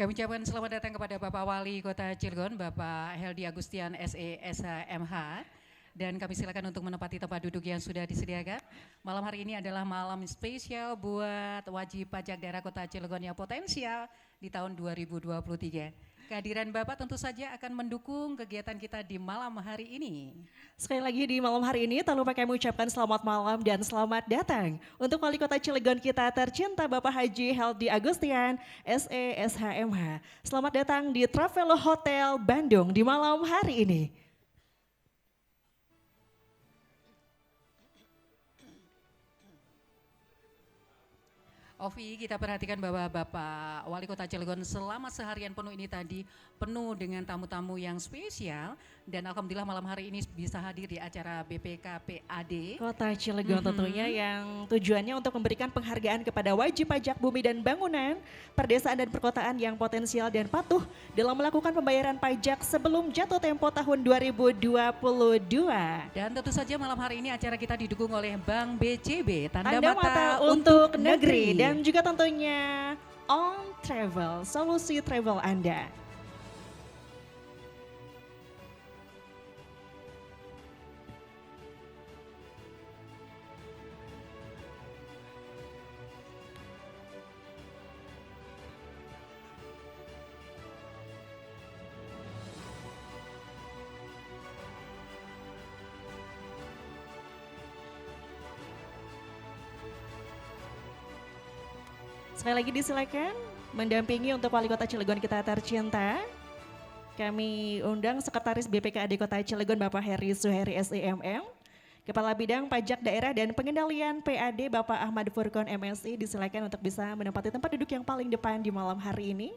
Kami ucapkan selamat datang kepada Bapak Wali Kota Cilegon, Bapak Heldi Agustian SE SHMH. Dan kami silakan untuk menempati tempat duduk yang sudah disediakan. Malam hari ini adalah malam spesial buat wajib pajak daerah Kota Cilegon yang potensial di tahun 2023. Kehadiran Bapak tentu saja akan mendukung kegiatan kita di malam hari ini. Sekali lagi di malam hari ini, tak lupa kami ucapkan selamat malam dan selamat datang untuk Wali Kota Cilegon kita tercinta Bapak Haji Heldi Agustian, SE SHMH. Selamat datang di Travel Hotel Bandung di malam hari ini. Ovi, kita perhatikan bahwa Bapak Wali Kota Cilegon selama seharian penuh ini tadi penuh dengan tamu-tamu yang spesial dan alhamdulillah malam hari ini bisa hadir di acara BPKPAD. Kota Cilegon tentunya yang tujuannya untuk memberikan penghargaan kepada wajib pajak bumi dan bangunan, perdesaan dan perkotaan yang potensial dan patuh dalam melakukan pembayaran pajak sebelum jatuh tempo tahun 2022. Dan tentu saja malam hari ini acara kita didukung oleh Bank BCB, Tanda mata untuk negeri. Dan juga tentunya On Travel, solusi travel Anda. Sekali lagi disilakan mendampingi untuk Wali Kota Cilegon kita tercinta. Kami undang Sekretaris BPKAD Kota Cilegon Bapak Heri Suheri SEMM, Kepala Bidang Pajak Daerah dan Pengendalian PAD Bapak Ahmad Furkon MSI, disilakan untuk bisa menempati tempat duduk yang paling depan di malam hari ini.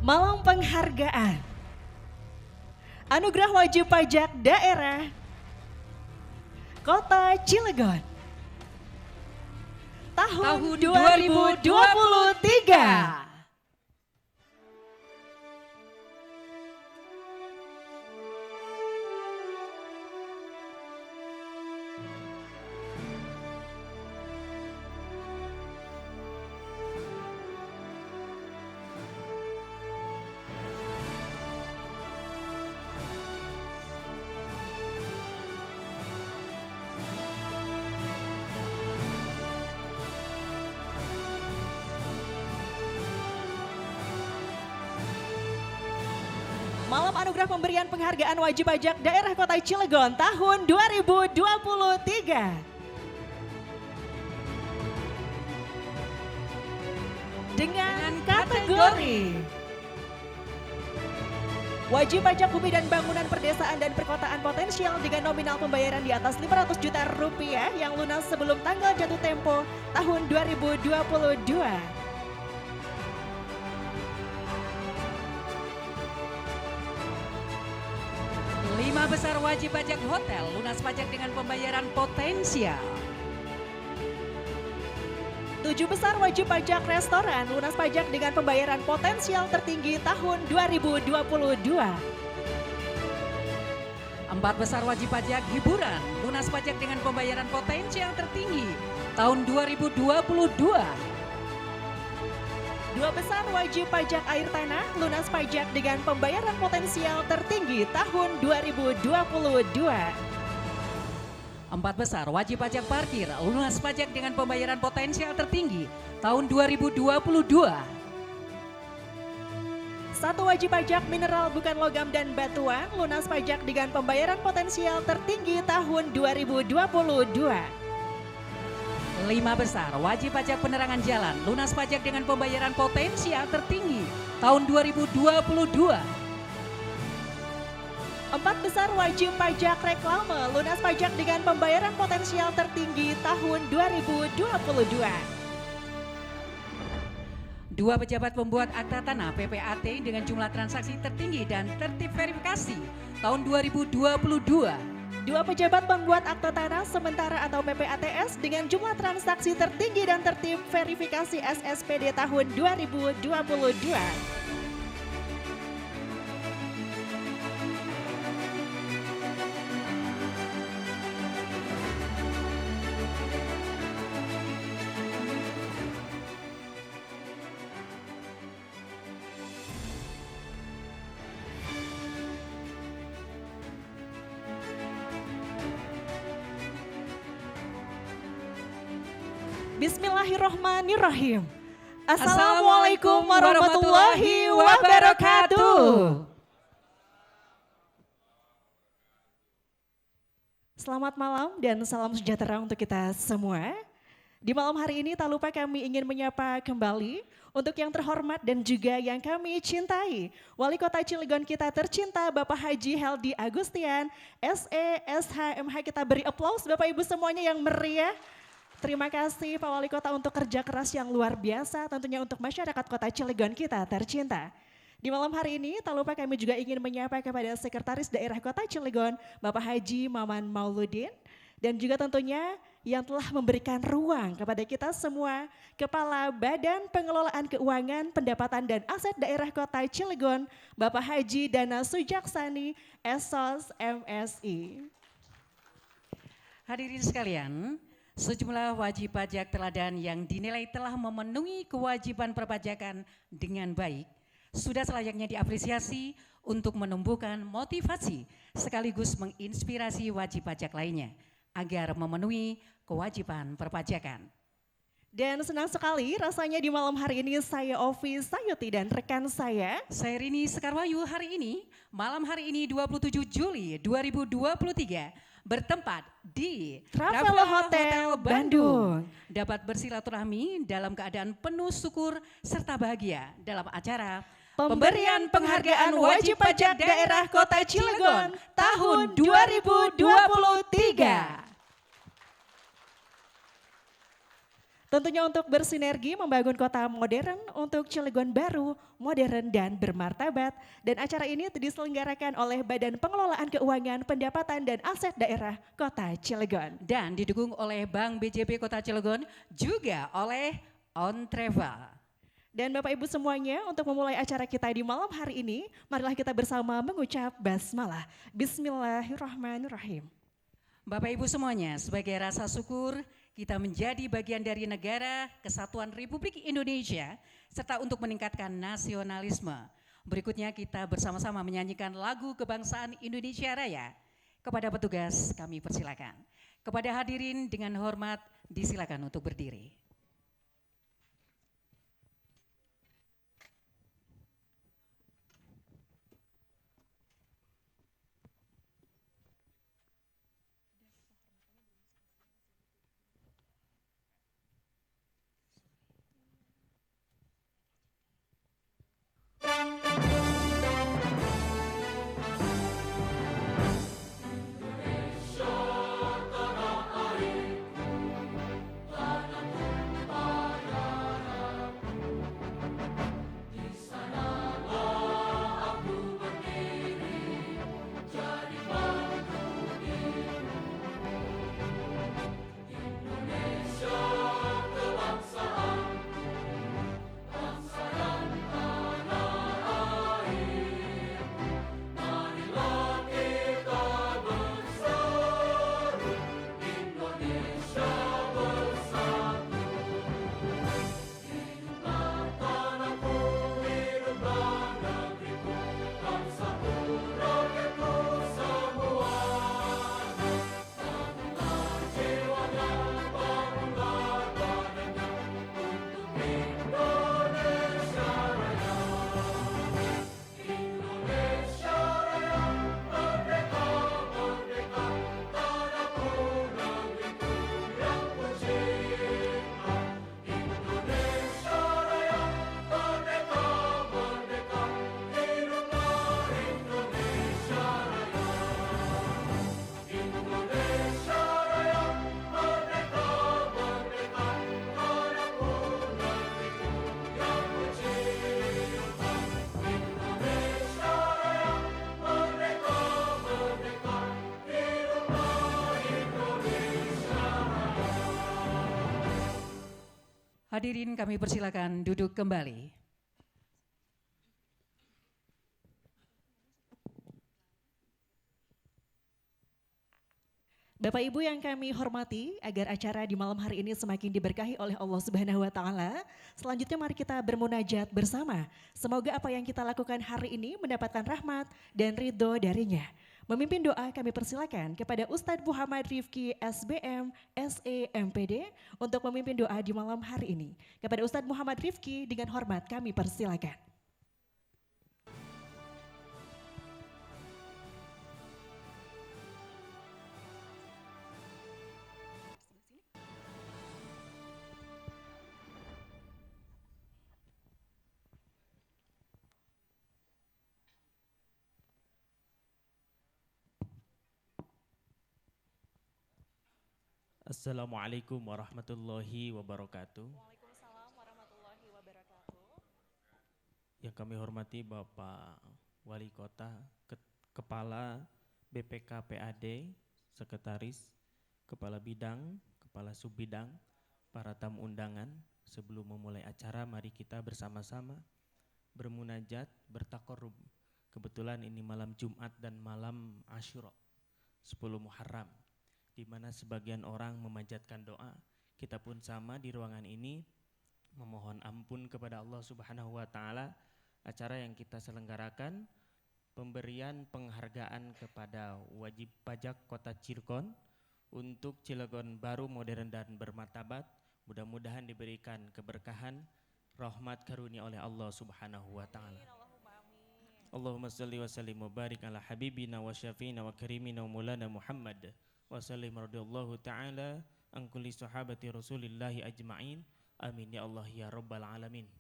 Malam penghargaan Anugerah Wajib Pajak Daerah Kota Cilegon tahun 2023. Malam Anugerah Pemberian Penghargaan Wajib Pajak Daerah Kota Cilegon tahun 2023. Dengan kategori Wajib Pajak Bumi dan Bangunan Perdesaan dan Perkotaan Potensial dengan nominal pembayaran di atas 500 juta rupiah yang lunas sebelum tanggal jatuh tempo tahun 2022. 5 besar wajib pajak hotel, lunas pajak dengan pembayaran potensial. 7 besar wajib pajak restoran, lunas pajak dengan pembayaran potensial tertinggi tahun 2022. 4 besar wajib pajak hiburan, lunas pajak dengan pembayaran potensial tertinggi tahun 2022. 2 besar wajib pajak air tanah, lunas pajak dengan pembayaran potensial tertinggi tahun 2022. Empat besar wajib pajak parkir, lunas pajak dengan pembayaran potensial tertinggi tahun 2022. Satu wajib pajak mineral bukan logam dan batuan, lunas pajak dengan pembayaran potensial tertinggi tahun 2022. Lima besar wajib pajak penerangan jalan, lunas pajak dengan pembayaran potensial tertinggi tahun 2022. Empat besar wajib pajak reklame, lunas pajak dengan pembayaran potensial tertinggi tahun 2022. Dua pejabat pembuat akta tanah PPAT dengan jumlah transaksi tertinggi dan tertib verifikasi tahun 2022. Dua pejabat pembuat akta tanah sementara atau PPATS dengan jumlah transaksi tertinggi dan tertib verifikasi SSPD tahun 2022. Bismillahirrohmanirrohim. Assalamualaikum warahmatullahi wabarakatuh. Selamat malam dan salam sejahtera untuk kita semua. Di malam hari ini tak lupa kami ingin menyapa kembali untuk yang terhormat dan juga yang kami cintai. Wali Kota Cilegon kita tercinta Bapak Haji Heldy Agustian, SE, SHMH, kita beri aplaus Bapak Ibu semuanya yang meriah. Terima kasih Pak Wali Kota untuk kerja keras yang luar biasa tentunya untuk masyarakat Kota Cilegon kita tercinta. Di malam hari ini tak lupa kami juga ingin menyapa kepada Sekretaris Daerah Kota Cilegon Bapak Haji Maman Mauludin dan juga tentunya yang telah memberikan ruang kepada kita semua Kepala Badan Pengelolaan Keuangan Pendapatan dan Aset Daerah Kota Cilegon Bapak Haji Dana Sujaksani SOS MSI. Hadirin sekalian, sejumlah wajib pajak teladan yang dinilai telah memenuhi kewajiban perpajakan dengan baik sudah selayaknya diapresiasi untuk menumbuhkan motivasi sekaligus menginspirasi wajib pajak lainnya agar memenuhi kewajiban perpajakan. Dan senang sekali rasanya di malam hari ini saya Ovi Sayuti dan rekan saya Rini Sekarwayu malam hari ini 27 Juli 2023 bertempat di Travel Hotel Bandung. Dapat bersilaturahmi dalam keadaan penuh syukur serta bahagia dalam acara Pemberian Penghargaan Wajib Pajak Daerah Kota Cilegon tahun 2023. Tentunya untuk bersinergi membangun kota modern untuk Cilegon baru, modern dan bermartabat. Dan acara ini diselenggarakan oleh Badan Pengelolaan Keuangan Pendapatan dan Aset Daerah Kota Cilegon. Dan didukung oleh Bank BJB Kota Cilegon, juga oleh On Travel. Dan Bapak Ibu semuanya, untuk memulai acara kita di malam hari ini, marilah kita bersama mengucap basmalah. Bismillahirrahmanirrahim. Bapak Ibu semuanya, sebagai rasa syukur kita menjadi bagian dari negara Kesatuan Republik Indonesia serta untuk meningkatkan nasionalisme. Berikutnya kita bersama-sama menyanyikan lagu kebangsaan Indonesia Raya. Kepada petugas kami persilakan. Kepada hadirin dengan hormat disilakan untuk berdiri. Hadirin kami persilakan duduk kembali. Bapak Ibu yang kami hormati, agar acara di malam hari ini semakin diberkahi oleh Allah Subhanahu wa taala, selanjutnya mari kita bermunajat bersama. Semoga apa yang kita lakukan hari ini mendapatkan rahmat dan ridho darinya. Memimpin doa kami persilakan kepada Ustadz Muhammad Rifki SBM SEMPD untuk memimpin doa di malam hari ini. Kepada Ustadz Muhammad Rifki dengan hormat kami persilakan. Assalamualaikum warahmatullahi wabarakatuh. Waalaikumsalam warahmatullahi wabarakatuh. Yang kami hormati Bapak Wali Kota, Kepala BPK PAD, Sekretaris, Kepala Bidang, Kepala Subbidang, para tamu undangan. Sebelum memulai acara, mari kita bersama-sama bermunajat, bertakarrub. Kebetulan ini malam Jumat dan malam Asyura, 10 Muharram, di mana sebagian orang memanjatkan doa. Kita pun sama di ruangan ini memohon ampun kepada Allah Subhanahu wa taala. Acara yang kita selenggarakan pemberian penghargaan kepada wajib pajak Kota Cilegon untuk Cilegon baru, modern dan bermartabat. Mudah-mudahan diberikan keberkahan, rahmat karunia oleh Allah Subhanahu wa taala. Allahumma salli wa sallim wa barik ala habibina wa syafiina wa karimina wa maulana Muhammad wa sallim radhiyallahu ta'ala an kulli sahabati rasulillahi ajma'in. Amin ya Allah ya rabbal alamin.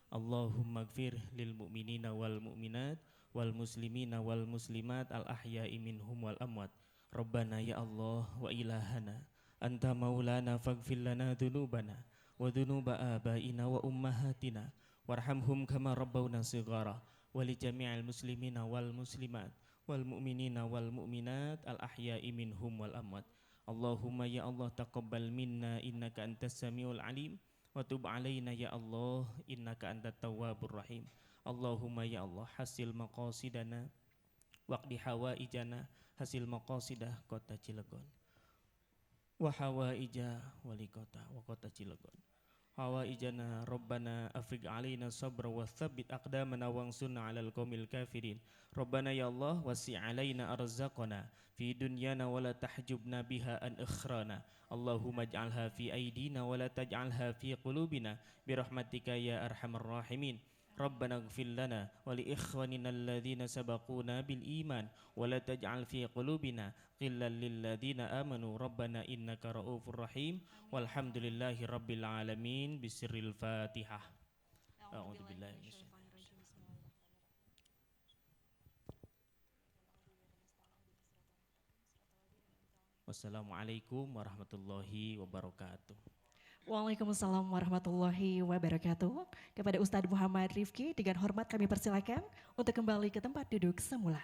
Allahumma gfir lil mu'minina wal mu'minat wal muslimina wal muslimat al ahya'i minhum wal amwat. Rabbana ya Allah wa ilahana anta maulana faghfir lana dhunubana wa dhunuba abaina wa ummahatina warhamhum kama rabbawna shighara wa li jami'il muslimina wal muslimat wal mu'minina wal mu'minat al ahya'i minhum wal amwat. Allahumma ya Allah taqabbal minna innaka antas samiul alim wa tub alaina ya Allah innaka antat tawwabur rahim. Allahumma ya Allah hasil maqasidana waqdi hawaijana, hasil maqasidah Kota Cilegon wa hawaija wali kota wa Kota Cilegon. Hawaijana Rabbana afriq alaina sabra wa thabbit aqdamana wansurna 'alal qaumil kafirin. Rabbana ya Allah wasi' alaina arzaqana fi dunyana wa la tahjubna biha an ikhrana. Allahumma ij'alha fi aidina wa la taj'alha fi qulubina bi rahmatika ya arhamar rahimin. Rabbana ighfir lana wa li ikhwanina alladhina sabaquna bil iman wa la taj'al fi qulubina ghillan lil ladzina amanu rabbana innaka raufur rahim. Walhamdulillahi rabbil alamin. Bisirril Fatihah. A'udzu billahi minasyaitonir rajim. Wassalamualaikum warahmatullahi wabarakatuh. Waalaikumsalam warahmatullahi wabarakatuh. Kepada Ustadz Muhammad Rifki dengan hormat kami persilakan untuk kembali ke tempat duduk semula.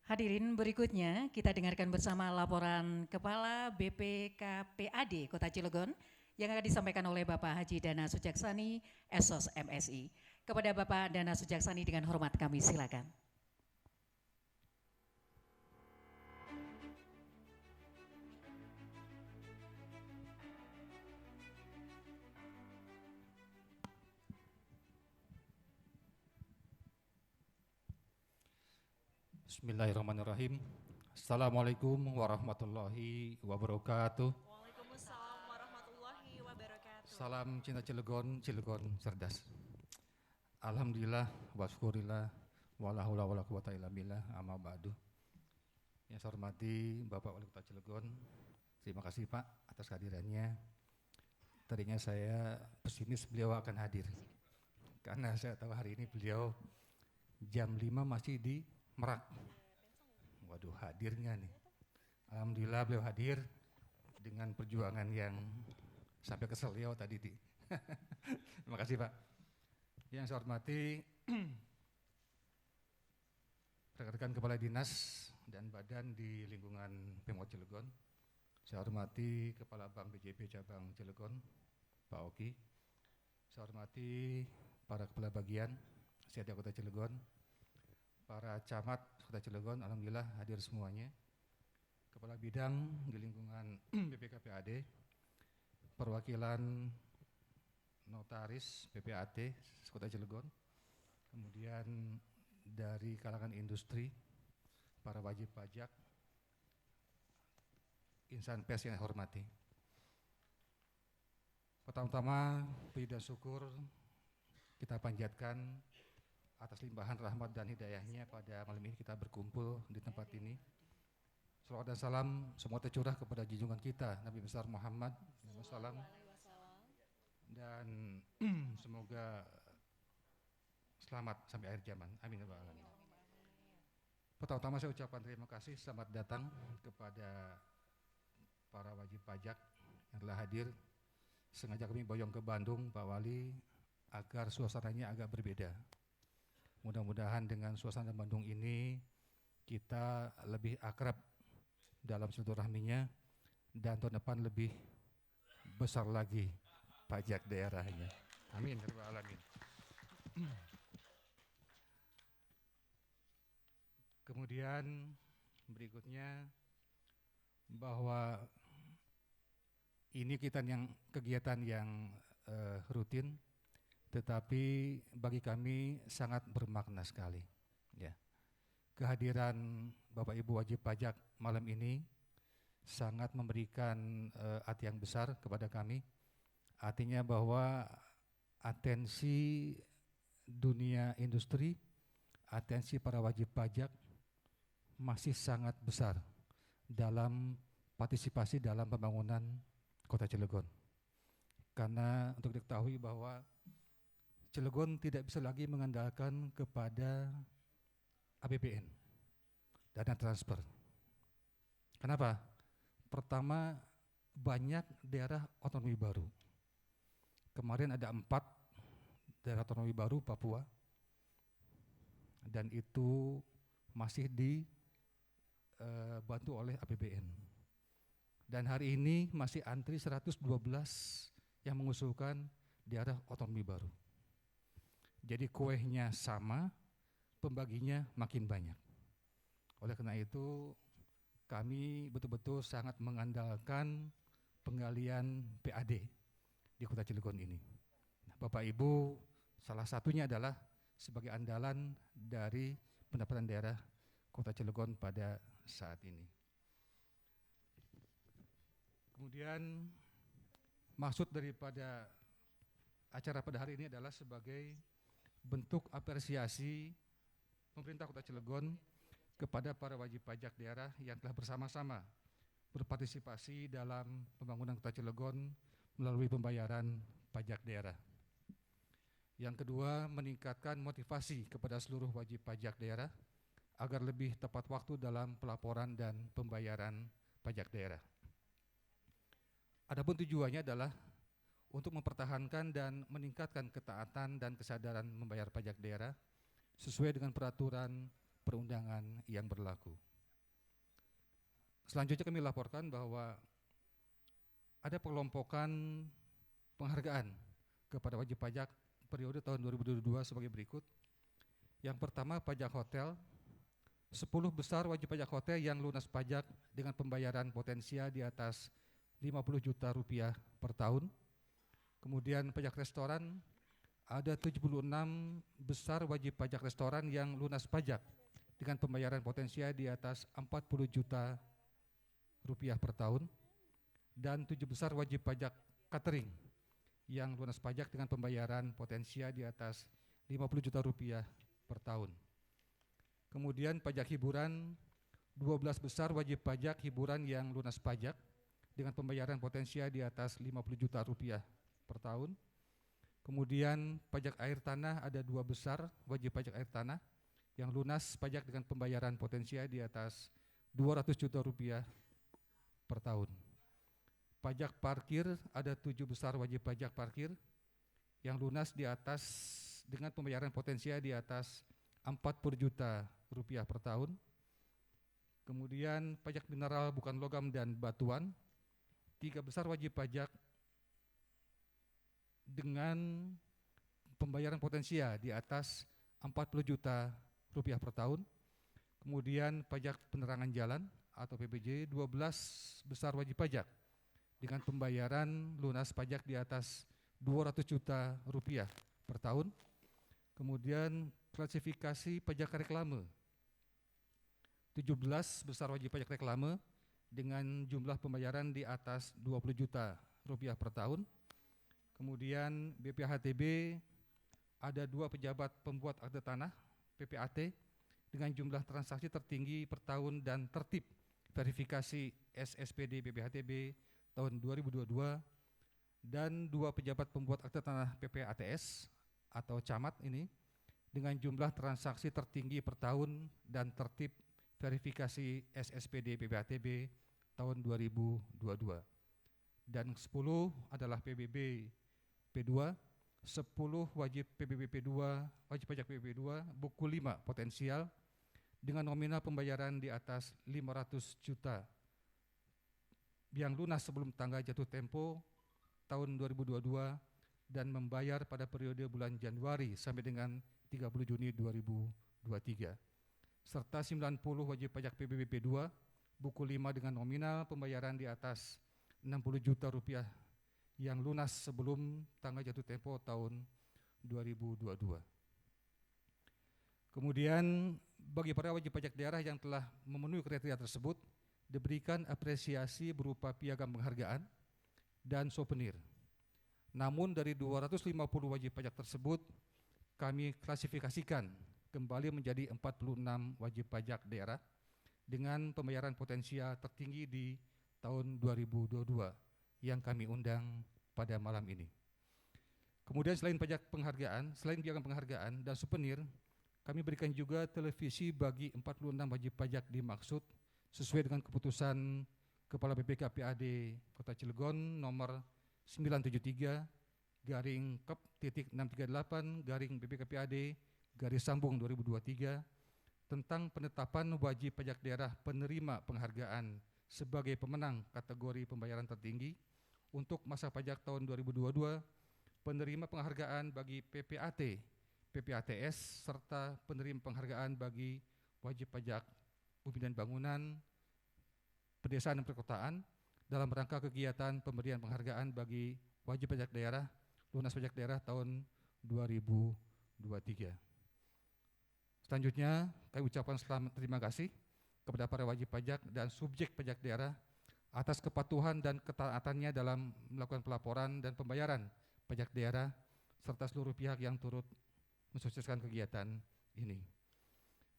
Hadirin berikutnya kita dengarkan bersama laporan Kepala BPKPAD Kota Cilegon yang akan disampaikan oleh Bapak Haji Dana Sujaksani, Esos MSI. Kepada Bapak Dana Sujaksani dengan hormat kami silakan. Bismillahirrahmanirrahim. Assalamualaikum warahmatullahi wabarakatuh. Waalaikumsalam warahmatullahi wabarakatuh. Salam cinta Cilegon, Cilegon cerdas. Alhamdulillah wa syukurillah wa la haula wa la quwata illa billah, amma ba'du. Yang saya hormati Bapak Wali Kota Cilegon, terima kasih Pak atas kehadirannya. Tadinya saya pesimis beliau akan hadir, karena saya tahu hari ini beliau jam 5 masih di Merak. Waduh, hadirnya nih. Alhamdulillah beliau hadir dengan perjuangan yang sampai kesel ya tadi. Terima kasih Pak. Yang saya hormati rekan-rekan Kepala Dinas dan badan di lingkungan Pemkot Cilegon. Saya hormati Kepala Bank BJB Cabang Cilegon, Pak Oki. Saya hormati para kepala bagian Setiap Kota Cilegon, para camat Kota Cilegon, alhamdulillah hadir semuanya. Kepala bidang di lingkungan BPKPAD, perwakilan notaris PPAT Kota Cilegon, kemudian dari kalangan industri, para wajib pajak, insan pers yang saya hormati. Pertama-tama puji dan syukur kita panjatkan atas limpahan rahmat dan hidayahnya pada malam ini kita berkumpul di tempat ini. Salawat dan salam semua tercurah kepada junjungan kita Nabi besar Muhammad SAW, dan semoga selamat sampai akhir zaman. Amin ya rabbal alamin. Pertama-tama saya ucapkan terima kasih, selamat datang kepada para wajib pajak yang telah hadir. Sengaja kami boyong ke Bandung, Pak Wali, agar suasananya agak berbeda. Mudah-mudahan dengan suasana Bandung ini kita lebih akrab dalam silaturahminya, dan tahun depan lebih besar lagi pajak daerahnya. Amin ya rabbal alamin. Kemudian berikutnya bahwa ini kegiatan yang rutin, tetapi bagi kami sangat bermakna sekali. Ya. Kehadiran Bapak Ibu wajib pajak malam ini sangat memberikan arti yang besar kepada kami. Artinya bahwa atensi dunia industri, atensi para wajib pajak masih sangat besar dalam partisipasi dalam pembangunan Kota Cilegon. Karena untuk diketahui bahwa Cilegon tidak bisa lagi mengandalkan kepada APBN, dana transfer. Kenapa? Pertama, banyak daerah otonomi baru. Kemarin ada 4 daerah otonomi baru Papua, dan itu masih dibantu oleh APBN. Dan hari ini masih antri 112 yang mengusulkan daerah otonomi baru. Jadi kuehnya sama, pembaginya makin banyak. Oleh karena itu, kami betul-betul sangat mengandalkan penggalian PAD di Kota Cilegon ini. Bapak Ibu, salah satunya adalah sebagai andalan dari pendapatan daerah Kota Cilegon pada saat ini. Kemudian maksud daripada acara pada hari ini adalah sebagai bentuk apresiasi pemerintah Kota Cilegon kepada para wajib pajak daerah yang telah bersama-sama berpartisipasi dalam pembangunan Kota Cilegon melalui pembayaran pajak daerah. Yang kedua, meningkatkan motivasi kepada seluruh wajib pajak daerah agar lebih tepat waktu dalam pelaporan dan pembayaran pajak daerah. Adapun tujuannya adalah untuk mempertahankan dan meningkatkan ketaatan dan kesadaran membayar pajak daerah sesuai dengan peraturan perundangan yang berlaku. Selanjutnya kami laporkan bahwa ada pengelompokan penghargaan kepada wajib pajak periode tahun 2022 sebagai berikut. Yang pertama, pajak hotel. 10 besar wajib pajak hotel yang lunas pajak dengan pembayaran potensial di atas 50 juta rupiah per tahun. Kemudian pajak restoran, ada 76 besar wajib pajak restoran yang lunas pajak dengan pembayaran potensial di atas 40 juta rupiah per tahun. Dan 7 besar wajib pajak catering yang lunas pajak dengan pembayaran potensial di atas 50 juta rupiah per tahun. Kemudian pajak hiburan, 12 besar wajib pajak hiburan yang lunas pajak dengan pembayaran potensial di atas 50 juta rupiah per tahun. Kemudian pajak air tanah, ada 2 besar wajib pajak air tanah yang lunas pajak dengan pembayaran potensial di atas 200 juta rupiah per tahun. Pajak parkir, ada 7 besar wajib pajak parkir yang lunas di atas dengan pembayaran potensial di atas 40 juta rupiah per tahun. Kemudian pajak mineral bukan logam dan batuan, 3 besar wajib pajak dengan pembayaran potensial di atas 40 juta rupiah per tahun. Kemudian pajak penerangan jalan atau PPJ, 12 besar wajib pajak dengan pembayaran lunas pajak di atas 200 juta rupiah per tahun. Kemudian klasifikasi pajak reklame, 17 besar wajib pajak reklame dengan jumlah pembayaran di atas 20 juta rupiah per tahun. Kemudian BPHTB ada 2 pejabat pembuat akte tanah PPAT dengan jumlah transaksi tertinggi per tahun dan tertib verifikasi SSPD BPHTB tahun 2022, dan 2 pejabat pembuat akte tanah PPATS atau camat ini dengan jumlah transaksi tertinggi per tahun dan tertib verifikasi SSPD PPATB tahun 2022. Dan 10 adalah PBB P2, 10 wajib PBB P2, wajib pajak PBB 2, buku 5 potensial dengan nominal pembayaran di atas 500 juta yang lunas sebelum tanggal jatuh tempo tahun 2022 dan membayar pada periode bulan Januari sampai dengan 30 Juni 2023. Serta 90 wajib pajak PBB P2, buku 5 dengan nominal pembayaran di atas 60 juta rupiah yang lunas sebelum tanggal jatuh tempo tahun 2022. Kemudian bagi para wajib pajak daerah yang telah memenuhi kriteria tersebut, diberikan apresiasi berupa piagam penghargaan dan souvenir. Namun dari 250 wajib pajak tersebut, kami klasifikasikan kembali menjadi 46 wajib pajak daerah dengan pembayaran potensial tertinggi di tahun 2022 yang kami undang pada malam ini. Kemudian selain pajak penghargaan, selain piagam penghargaan dan souvenir, kami berikan juga televisi bagi 46 wajib pajak dimaksud sesuai dengan keputusan Kepala BPK PAD Kota Cilegon nomor 973/638/BPKPAD/sambung 2023 tentang penetapan wajib pajak daerah penerima penghargaan sebagai pemenang kategori pembayaran tertinggi untuk masa pajak tahun 2022, penerima penghargaan bagi PPAT, PPATS, serta penerima penghargaan bagi wajib pajak bumi dan bangunan, pedesaan dan perkotaan dalam rangka kegiatan pemberian penghargaan bagi wajib pajak daerah, lunas pajak daerah tahun 2023. Selanjutnya, kami ucapkan selamat terima kasih kepada para wajib pajak dan subjek pajak daerah atas kepatuhan dan ketaatannya dalam melakukan pelaporan dan pembayaran pajak daerah serta seluruh pihak yang turut mensukseskan kegiatan ini.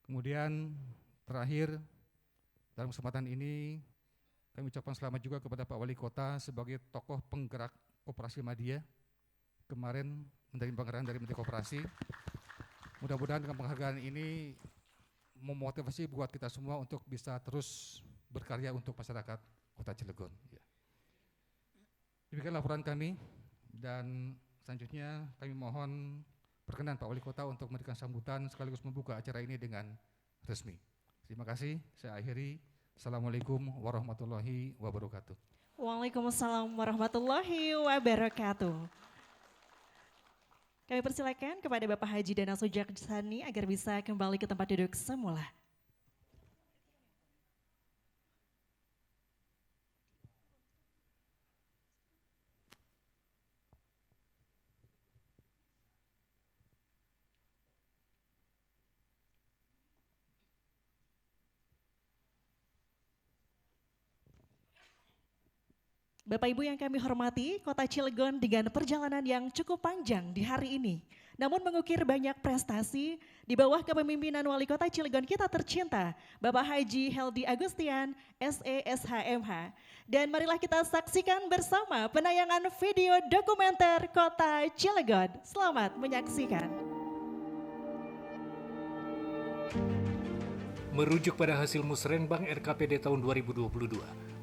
Kemudian terakhir, dalam kesempatan ini kami ucapkan selamat juga kepada Pak Wali Kota sebagai tokoh penggerak Koperasi Madya. Kemarin menerima penghargaan dari Menteri Koperasi. Mudah-mudahan dengan penghargaan ini memotivasi buat kita semua untuk bisa terus berkarya untuk masyarakat Kota Cilegon. Ya. Demikian laporan kami, dan selanjutnya kami mohon perkenan Pak Wali Kota untuk memberikan sambutan sekaligus membuka acara ini dengan resmi. Terima kasih, saya akhiri. Assalamualaikum warahmatullahi wabarakatuh. Waalaikumsalam warahmatullahi wabarakatuh. Kami persilakan kepada Bapak Haji Dana Sujaksani agar bisa kembali ke tempat duduk semula. Bapak Ibu yang kami hormati, Kota Cilegon dengan perjalanan yang cukup panjang di hari ini, namun mengukir banyak prestasi di bawah kepemimpinan Wali Kota Cilegon kita tercinta, Bapak Haji Heldy Agustian, SESHMH. Dan marilah kita saksikan bersama penayangan video dokumenter Kota Cilegon. Selamat menyaksikan. Merujuk pada hasil Musrenbang RKPD tahun 2022,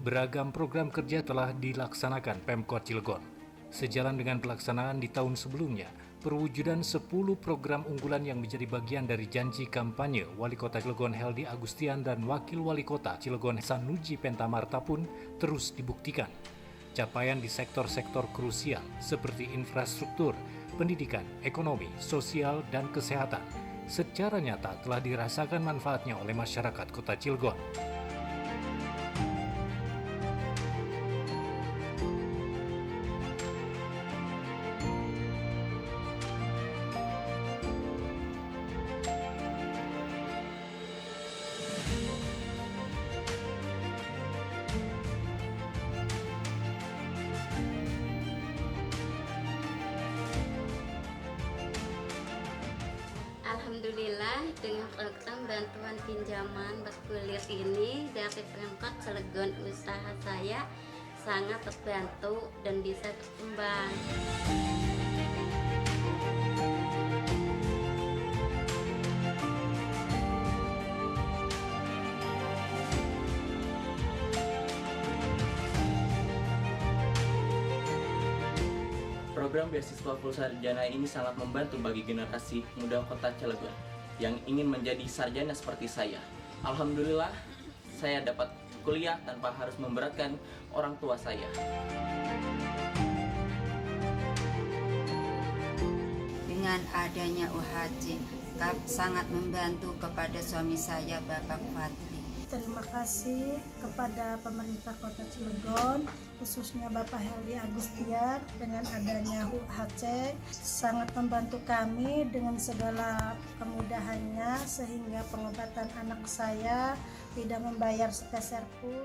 beragam program kerja telah dilaksanakan Pemkot Cilegon. Sejalan dengan pelaksanaan di tahun sebelumnya, perwujudan 10 program unggulan yang menjadi bagian dari janji kampanye Wali Kota Cilegon Heldi Agustian dan Wakil Wali Kota Cilegon Sanuji Pentamarta pun terus dibuktikan. Capaian di sektor-sektor krusial seperti infrastruktur, pendidikan, ekonomi, sosial, dan kesehatan secara nyata telah dirasakan manfaatnya oleh masyarakat Kota Cilegon. Alhamdulillah dengan program bantuan pinjaman bergulir ini dari Pemkot Cilegon usaha saya sangat terbantu dan bisa berkembang. Program beasiswa full sarjana ini sangat membantu bagi generasi muda Kota Cilegon yang ingin menjadi sarjana seperti saya. Alhamdulillah, saya dapat kuliah tanpa harus memberatkan orang tua saya. Dengan adanya UHJ, sangat membantu kepada suami saya, Bapak Fatli. Terima kasih kepada pemerintah Kota Cilegon, khususnya Bapak Heldi Agustian, dengan adanya UHC sangat membantu kami dengan segala kemudahannya sehingga pengobatan anak saya tidak membayar sepeser pun.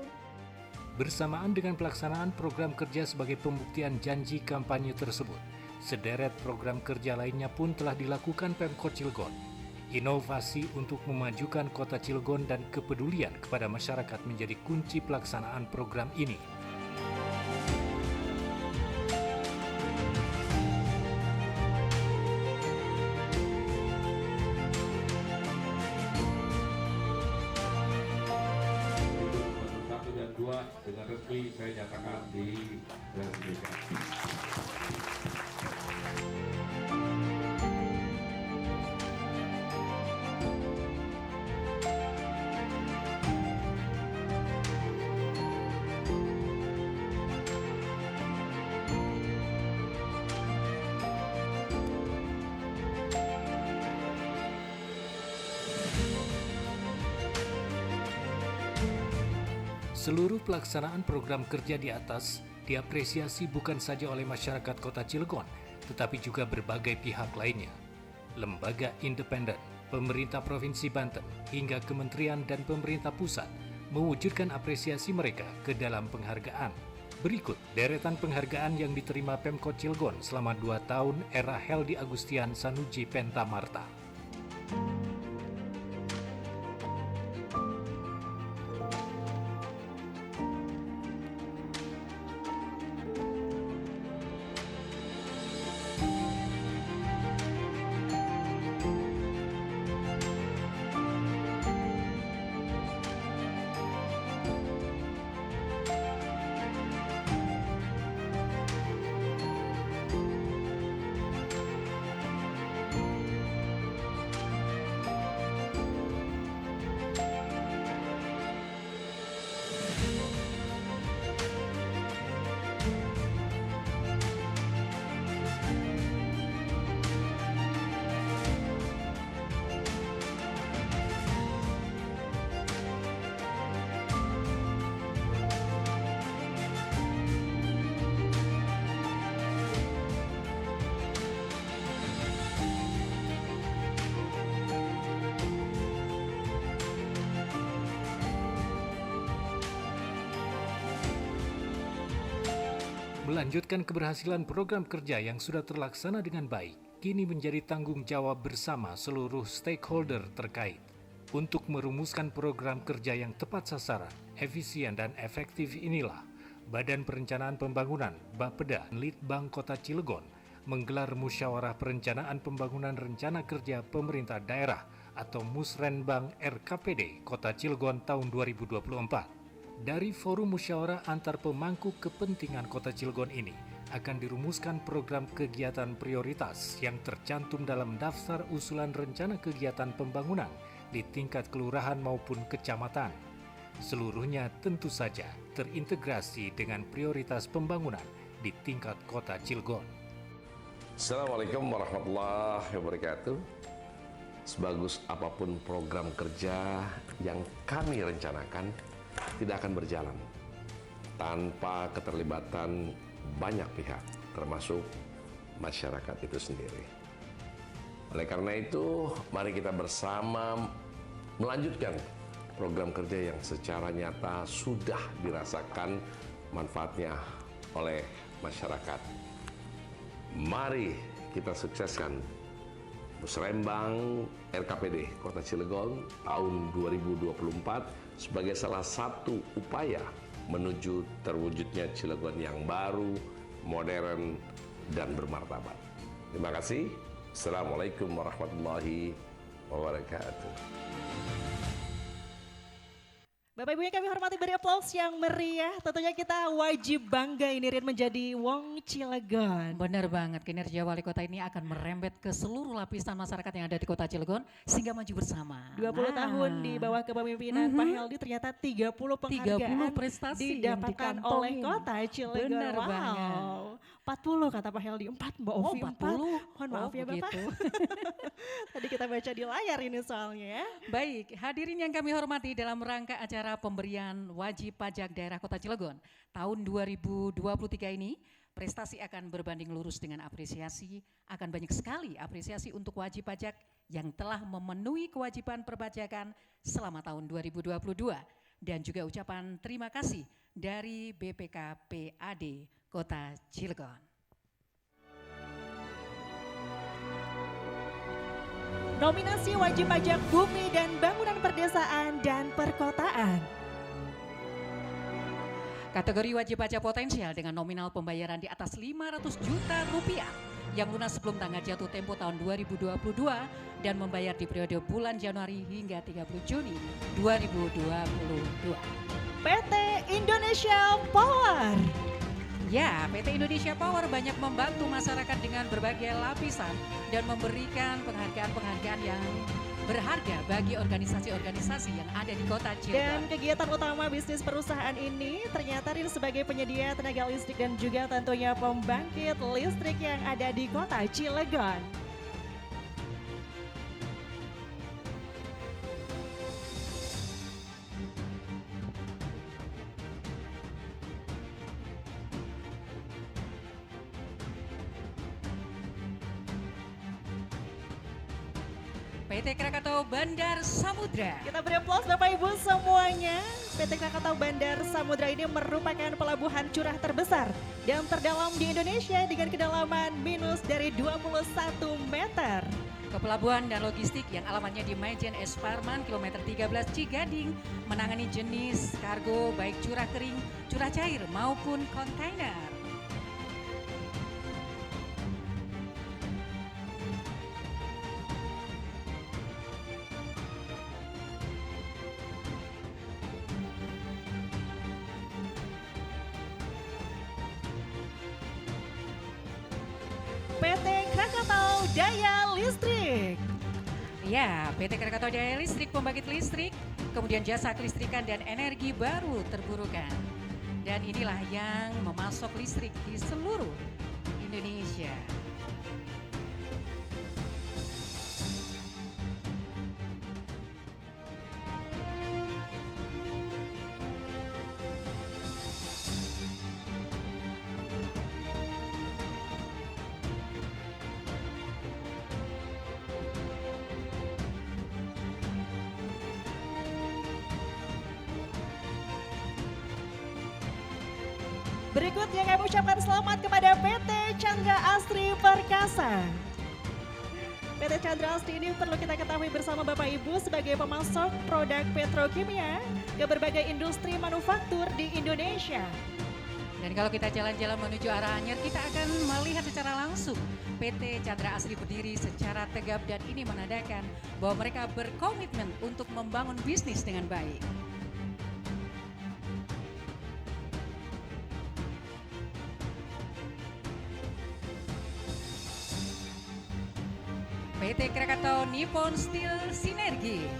Bersamaan dengan pelaksanaan program kerja sebagai pembuktian janji kampanye tersebut, sederet program kerja lainnya pun telah dilakukan Pemkot Cilegon. Inovasi untuk memajukan Kota Cilegon dan kepedulian kepada masyarakat menjadi kunci pelaksanaan program ini. Satu dan dua dengan resmi saya nyatakan diresmikan. Seluruh pelaksanaan program kerja di atas diapresiasi bukan saja oleh masyarakat Kota Cilegon, tetapi juga berbagai pihak lainnya. Lembaga independen, pemerintah Provinsi Banten, hingga kementerian dan pemerintah pusat mewujudkan apresiasi mereka ke dalam penghargaan. Berikut deretan penghargaan yang diterima Pemkot Cilegon selama 2 tahun era Heldi Agustian Sanuji Pentamarta. Melanjutkan keberhasilan program kerja yang sudah terlaksana dengan baik, kini menjadi tanggung jawab bersama seluruh stakeholder terkait. Untuk merumuskan program kerja yang tepat sasaran, efisien dan efektif inilah Badan Perencanaan Pembangunan Bapeda Litbang Kota Cilegon menggelar Musyawarah Perencanaan Pembangunan Rencana Kerja Pemerintah Daerah atau Musrenbang RKPD Kota Cilegon tahun 2024. Dari forum musyawarah antar pemangku kepentingan Kota Cilegon ini, akan dirumuskan program kegiatan prioritas yang tercantum dalam daftar usulan rencana kegiatan pembangunan di tingkat kelurahan maupun kecamatan. Seluruhnya tentu saja terintegrasi dengan prioritas pembangunan di tingkat kota Cilegon. Assalamualaikum warahmatullahi wabarakatuh. Sebagus apapun program kerja yang kami rencanakan, tidak akan berjalan tanpa keterlibatan banyak pihak, termasuk masyarakat itu sendiri. Oleh karena itu, mari kita bersama melanjutkan program kerja yang secara nyata sudah dirasakan manfaatnya oleh masyarakat. Mari kita sukseskan Musrembang RKPD Kota Cilegon tahun 2024 sebagai salah satu upaya menuju terwujudnya Cilegon yang baru, modern, dan bermartabat. Terima kasih. Assalamualaikum warahmatullahi wabarakatuh. Bapak Ibu yang kami hormati, beri aplaus yang meriah. Tentunya kita wajib bangga ini Rin menjadi Wong Cilegon. Benar banget, kinerja wali kota ini akan merembet ke seluruh lapisan masyarakat yang ada di kota Cilegon sehingga maju bersama. 20 tahun di bawah kepemimpinan Pak Heldi, ternyata 30 penghargaan 30 prestasi didapatkan yang oleh dikantongin. kota Cilegon. Benar banget. 40 kata Pak Heldi, 4 Mbak Ovi, 4. 40. Mohon maaf ya Bapak. Begitu. Tadi kita baca di layar ini soalnya ya. Baik, hadirin yang kami hormati, dalam rangka acara pemberian wajib pajak daerah Kota Cilegon tahun 2023 ini, prestasi akan berbanding lurus dengan apresiasi. Akan banyak sekali apresiasi untuk wajib pajak yang telah memenuhi kewajiban perpajakan selama tahun 2022. Dan juga ucapan terima kasih dari BPKPAD Kota Cilegon. Nominasi wajib pajak bumi dan bangunan perdesaan dan perkotaan. Kategori wajib pajak potensial dengan nominal pembayaran di atas 500 juta rupiah yang lunas sebelum tanggal jatuh tempo tahun 2022 dan membayar di periode bulan Januari hingga 30 Juni 2022. PT Indonesia Power. Ya, PT Indonesia Power banyak membantu masyarakat dengan berbagai lapisan dan memberikan penghargaan-penghargaan yang berharga bagi organisasi-organisasi yang ada di kota Dan Cilegon. kegiatan utama bisnis perusahaan ini ternyata Rin sebagai penyedia tenaga listrik dan juga tentunya pembangkit listrik yang ada di kota Cilegon. PT Krakatau Bandar Samudra. Kita beri aplaus Bapak Ibu semuanya. PT Krakatau Bandar Samudra ini merupakan pelabuhan curah terbesar dan terdalam di Indonesia dengan kedalaman minus dari 21 meter. Kepelabuhan dan logistik yang alamatnya di Majen S. Parman, kilometer 13 Cigading, menangani jenis kargo baik curah kering, curah cair maupun kontainer. PT Krakatau Daya Listrik. Ya, PT Krakatau Daya Listrik pembangkit listrik, kemudian jasa kelistrikan dan energi baru terbarukan. Dan inilah yang memasok listrik di seluruh Indonesia. Berikutnya kami ucapkan selamat kepada PT Chandra Asri Perkasa. PT Chandra Asri ini perlu kita ketahui bersama Bapak Ibu sebagai pemasok produk petrokimia ke berbagai industri manufaktur di Indonesia. Dan kalau kita jalan-jalan menuju arah Anyer, kita akan melihat secara langsung PT Chandra Asri berdiri secara tegap dan ini menandakan bahwa mereka berkomitmen untuk membangun bisnis dengan baik. PT Krakatau Nippon Steel Sinergi.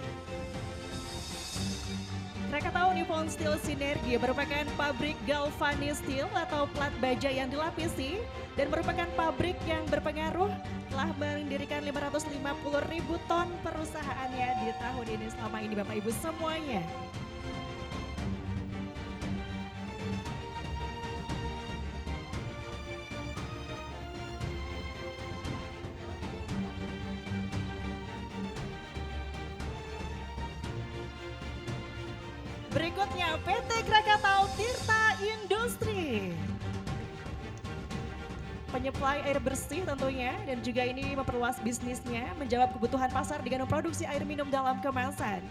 Krakatau Nippon Steel Sinergi merupakan pabrik galvanis steel atau plat baja yang dilapisi dan merupakan pabrik yang berpengaruh telah mendirikan 550.000 ton perusahaannya di tahun ini selama ini Bapak Ibu semuanya. Berikutnya PT Krakatau Tirta Industri. Penyuplai air bersih tentunya dan juga ini memperluas bisnisnya menjawab kebutuhan pasar dengan memproduksi air minum dalam kemasan.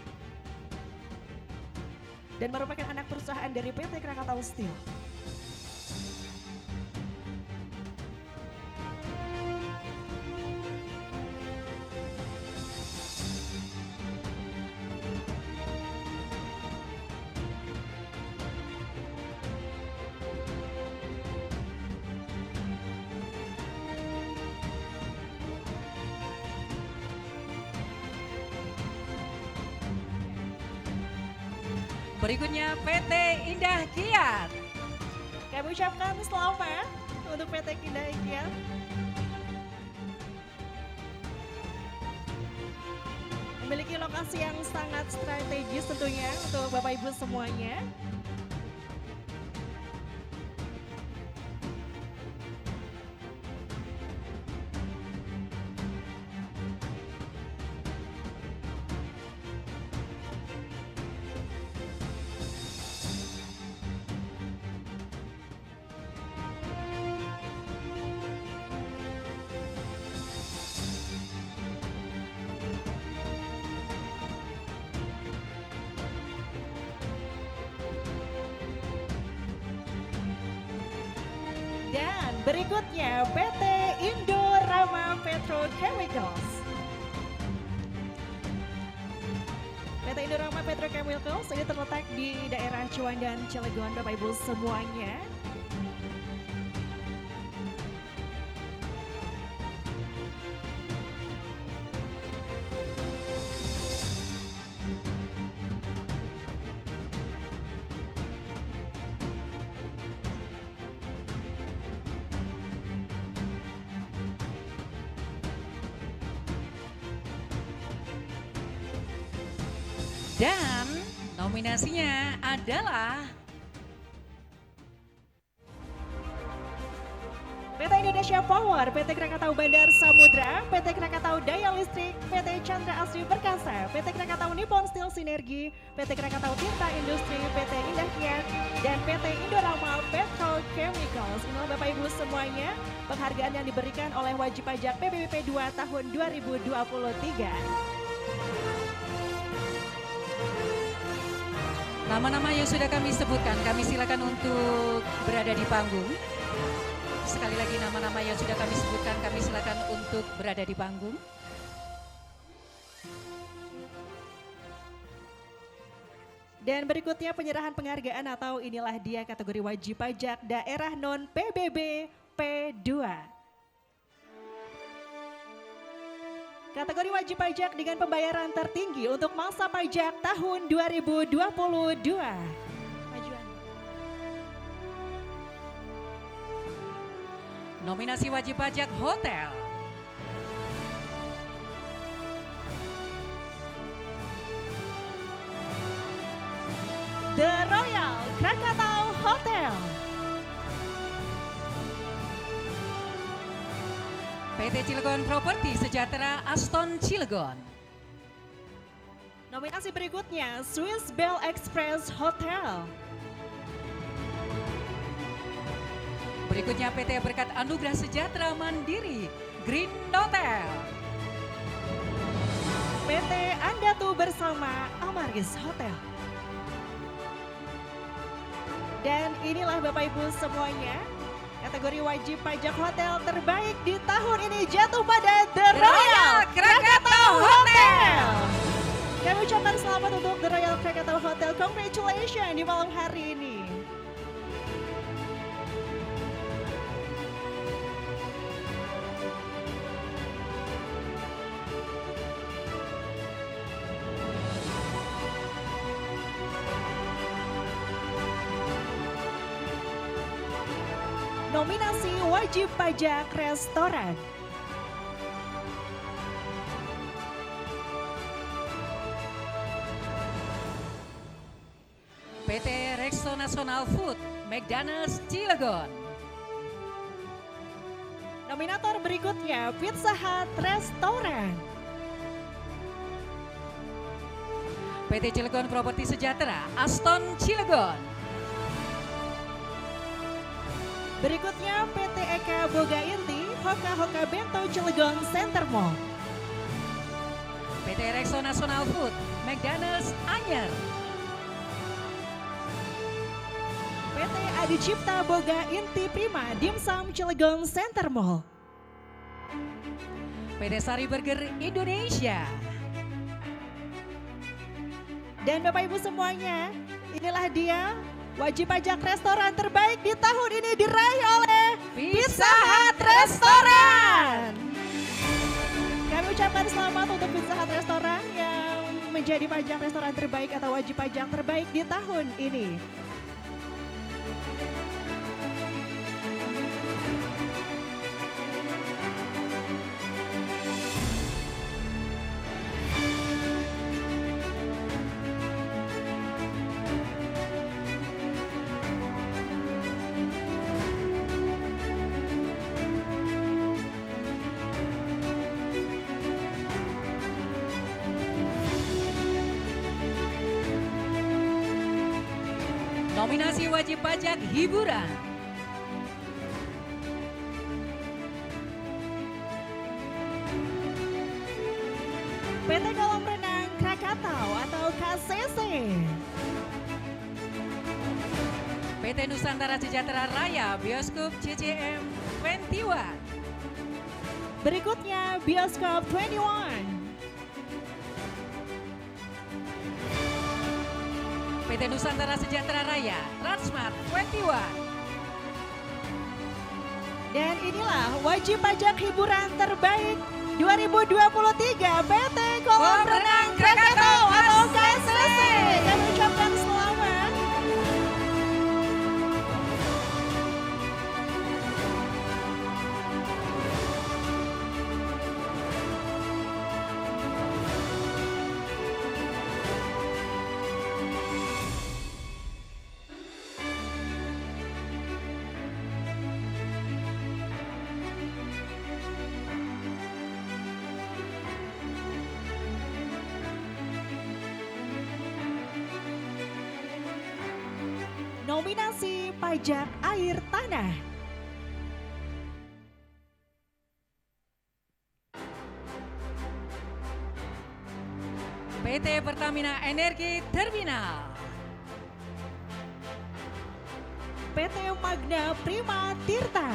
Dan merupakan anak perusahaan dari PT Krakatau Steel. Berikutnya PT Indah Kiat. Kami ucapkan selamat untuk PT Indah Kiat. Memiliki lokasi yang sangat strategis tentunya untuk Bapak Ibu semuanya. Dan berikutnya PT Indorama Petrochemicals. PT Indorama Petrochemicals ini terletak di daerah Ciwandan, Cilegon, Bapak Ibu semuanya. Dan nominasinya adalah PT Indonesia Power, PT Krakatau Bandar Samudra, PT Krakatau Daya Listrik, PT Chandra Asri Perkasa, PT Krakatau Nippon Steel Sinergi, PT Krakatau Tirta Industri, PT Indah Kiat, dan PT Indorama Petrochemicals. Inilah Bapak Ibu semuanya penghargaan yang diberikan oleh wajib pajak PBBP 2 tahun 2023. nama-nama yang sudah kami sebutkan. Kami silakan untuk berada di panggung. Sekali lagi nama-nama yang sudah kami sebutkan, kami silakan untuk berada di panggung. Dan berikutnya penyerahan penghargaan atau inilah dia kategori wajib pajak daerah non PBB P2. Kategori wajib pajak dengan pembayaran tertinggi untuk masa pajak tahun 2022. Majuan. Nominasi wajib pajak hotel. The Royal Krakatau Hotel. PT Cilegon Property Sejahtera Aston Cilegon. Nominasi berikutnya Swiss Bell Express Hotel. Berikutnya PT Berkat Anugerah Sejahtera Mandiri Green Hotel. PT Andatu Bersama Amaris Hotel. Dan inilah Bapak Ibu semuanya, kategori wajib pajak hotel terbaik di tahun ini jatuh pada The Royal Krakatau Hotel. Kami ucapkan selamat untuk The Royal Krakatau Hotel. Congratulations di malam hari ini. nominasi wajib pajak restoran. PT Rexo National Food, McDonald's Cilegon. Nominator berikutnya Pizza Hut Restoran. PT Cilegon Properti Sejahtera, Aston Cilegon. Berikutnya PT Eka Boga Inti, Hoka Hoka Bento Cilegon Center Mall. PT Rexo National Food, McDonald's Anyer. PT Adi Cipta Boga Inti Prima, Dimsum Cilegon Center Mall. PT Sari Burger Indonesia. Dan Bapak Ibu semuanya, inilah dia wajib pajak restoran terbaik di tahun ini diraih oleh Pizza Hut Restoran. Kami ucapkan selamat untuk Pizza Hut Restoran yang menjadi pajak restoran terbaik atau wajib pajak terbaik di tahun ini. Nominasi wajib pajak hiburan. PT Kolam Renang Krakatau atau KCC. PT Nusantara Sejahtera Raya Bioskop CCM 21. Berikutnya Bioskop 21. PT Nusantara Sejahtera Raya Transmart 21. Dan inilah wajib pajak hiburan terbaik 2023 PT Kolam Renang Krakatau atau KCC. Kami ucapkan selamat. Nominasi pajak air tanah. PT Pertamina Energi Terminal. PT Magna Prima Tirta.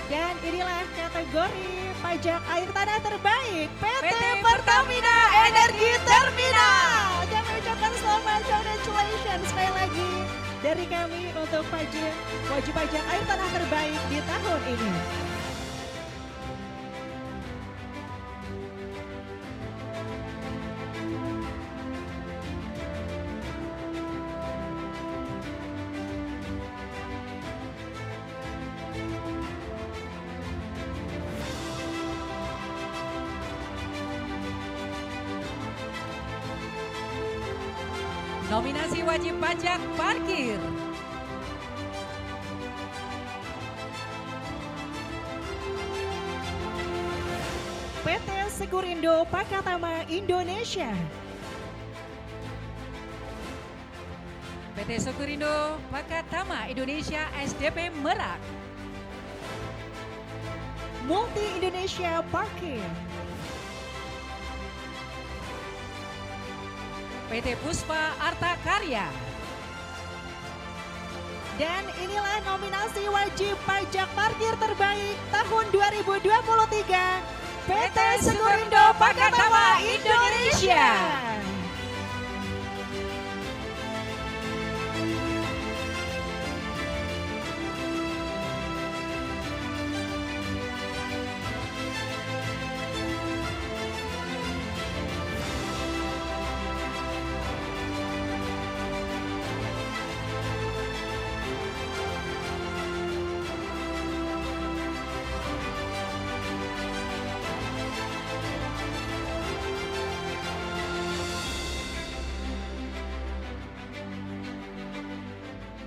Dan inilah kategori pajak air tanah terbaik PT Pertamina Energi Terminal. Kami ucapkan selamat, congratulations sekali lagi dari kami untuk wajib pajak air tanah terbaik di tahun ini. Nominasi wajib pajak parkir. PT Sekurindo Pakatama Indonesia. PT Sekurindo Pakatama Indonesia SDP Merak. Multi Indonesia Parkir. PT Puspa Arta Karya. Dan inilah nominasi wajib pajak parkir terbaik tahun 2023 PT Sekurindo Pakatama Indonesia.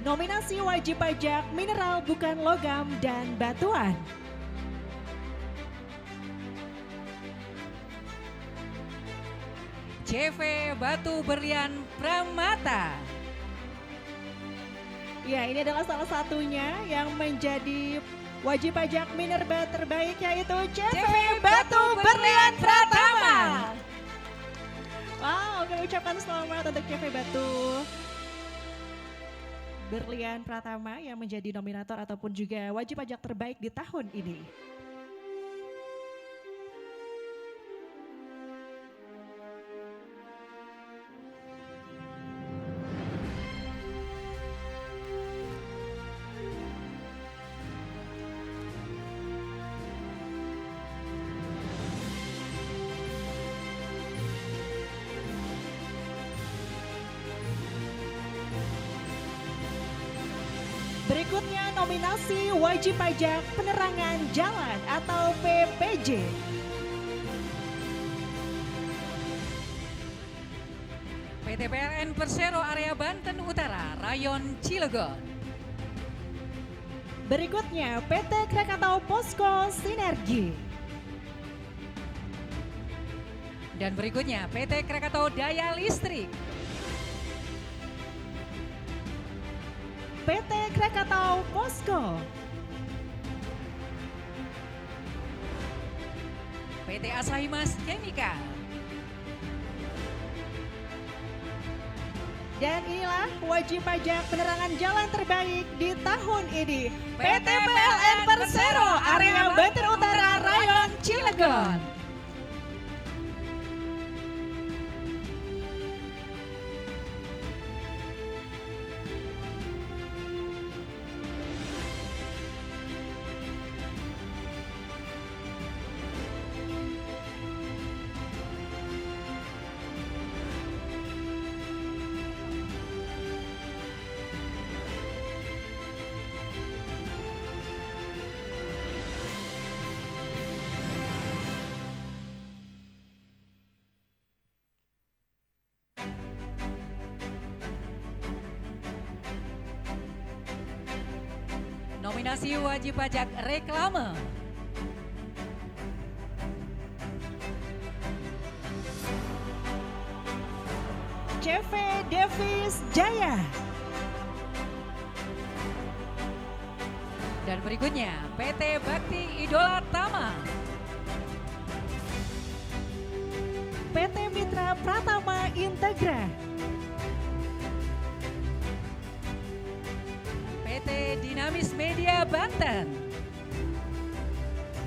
Nominasi wajib pajak mineral bukan logam dan batuan. CV Batu Berlian Pramata. Ya, ini adalah salah satunya yang menjadi wajib pajak minerba terbaik, yaitu CV Batu Berlian Pratama. Wow, kami ucapkan selamat untuk CV Batu Berlian Pratama yang menjadi nominator ataupun juga wajib pajak terbaik di tahun ini. Berikutnya nominasi wajib pajak penerangan jalan atau PPJ. PT PLN Persero Area Banten Utara, Rayon Cilegon. Berikutnya PT Krakatau Posko Sinergi. Dan berikutnya PT Krakatau Daya Listrik. PT Krakatau Posko. PT Asahi Mas Chemical. Dan inilah wajib pajak penerangan jalan terbaik di tahun ini. PT PLN Persero Area Banten Utara, Rayon Cilegon. Nominasi wajib pajak reklame. CV Davis Jaya. Dan berikutnya PT Bakti Idola Tama. PT Mitra Pratama Integra. PT Dinamis Media Banten.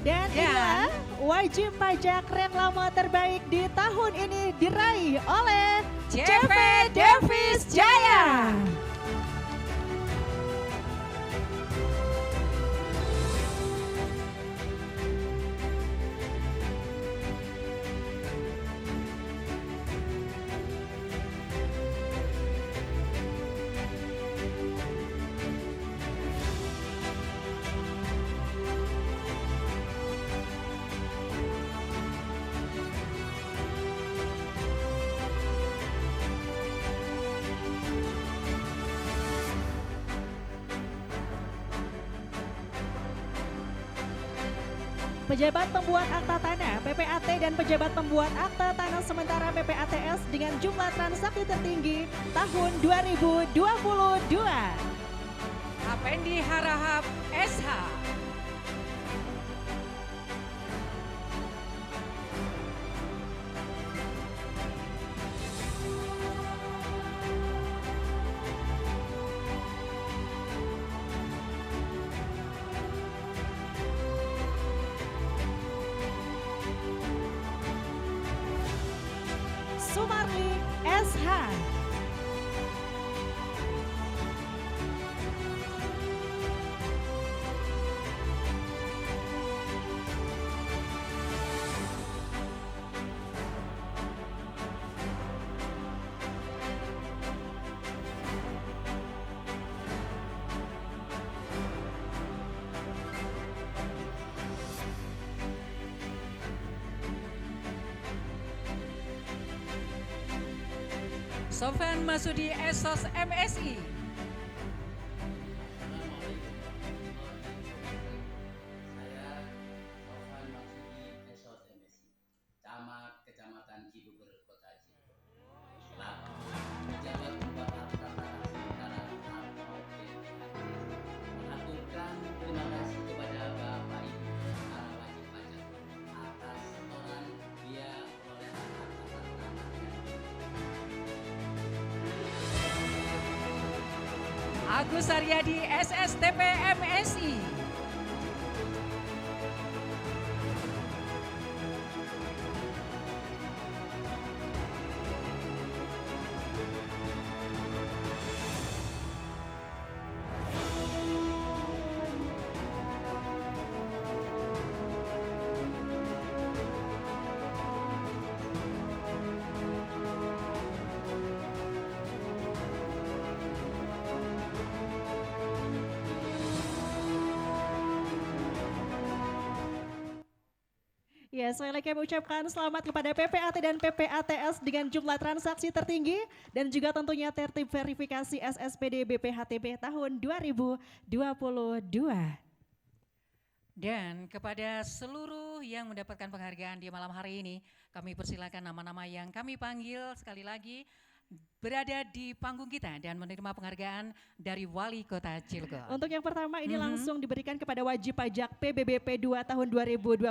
Dan inilah wajib pajak reklame terbaik di tahun ini diraih oleh CV Davis Jaya. Pejabat pembuat akta tanah PPAT dan pejabat pembuat akta tanah sementara PPATS dengan jumlah transaksi tertinggi tahun 2022. Apendi Harahap SH. Sumarli SH. Sofyan Masudi Esos MSI. Agus Haryadi SSTP MSI. Ya, sekali lagi kami ucapkan selamat kepada PPAT dan PPATS dengan jumlah transaksi tertinggi dan juga tentunya tertib verifikasi SSPD BPHTB tahun 2022. Dan kepada seluruh yang mendapatkan penghargaan di malam hari ini, kami persilakan nama-nama yang kami panggil sekali lagi berada di panggung kita dan menerima penghargaan dari Wali Kota Cilegon. Untuk yang pertama ini langsung diberikan kepada wajib pajak PBBP 2 tahun 2023.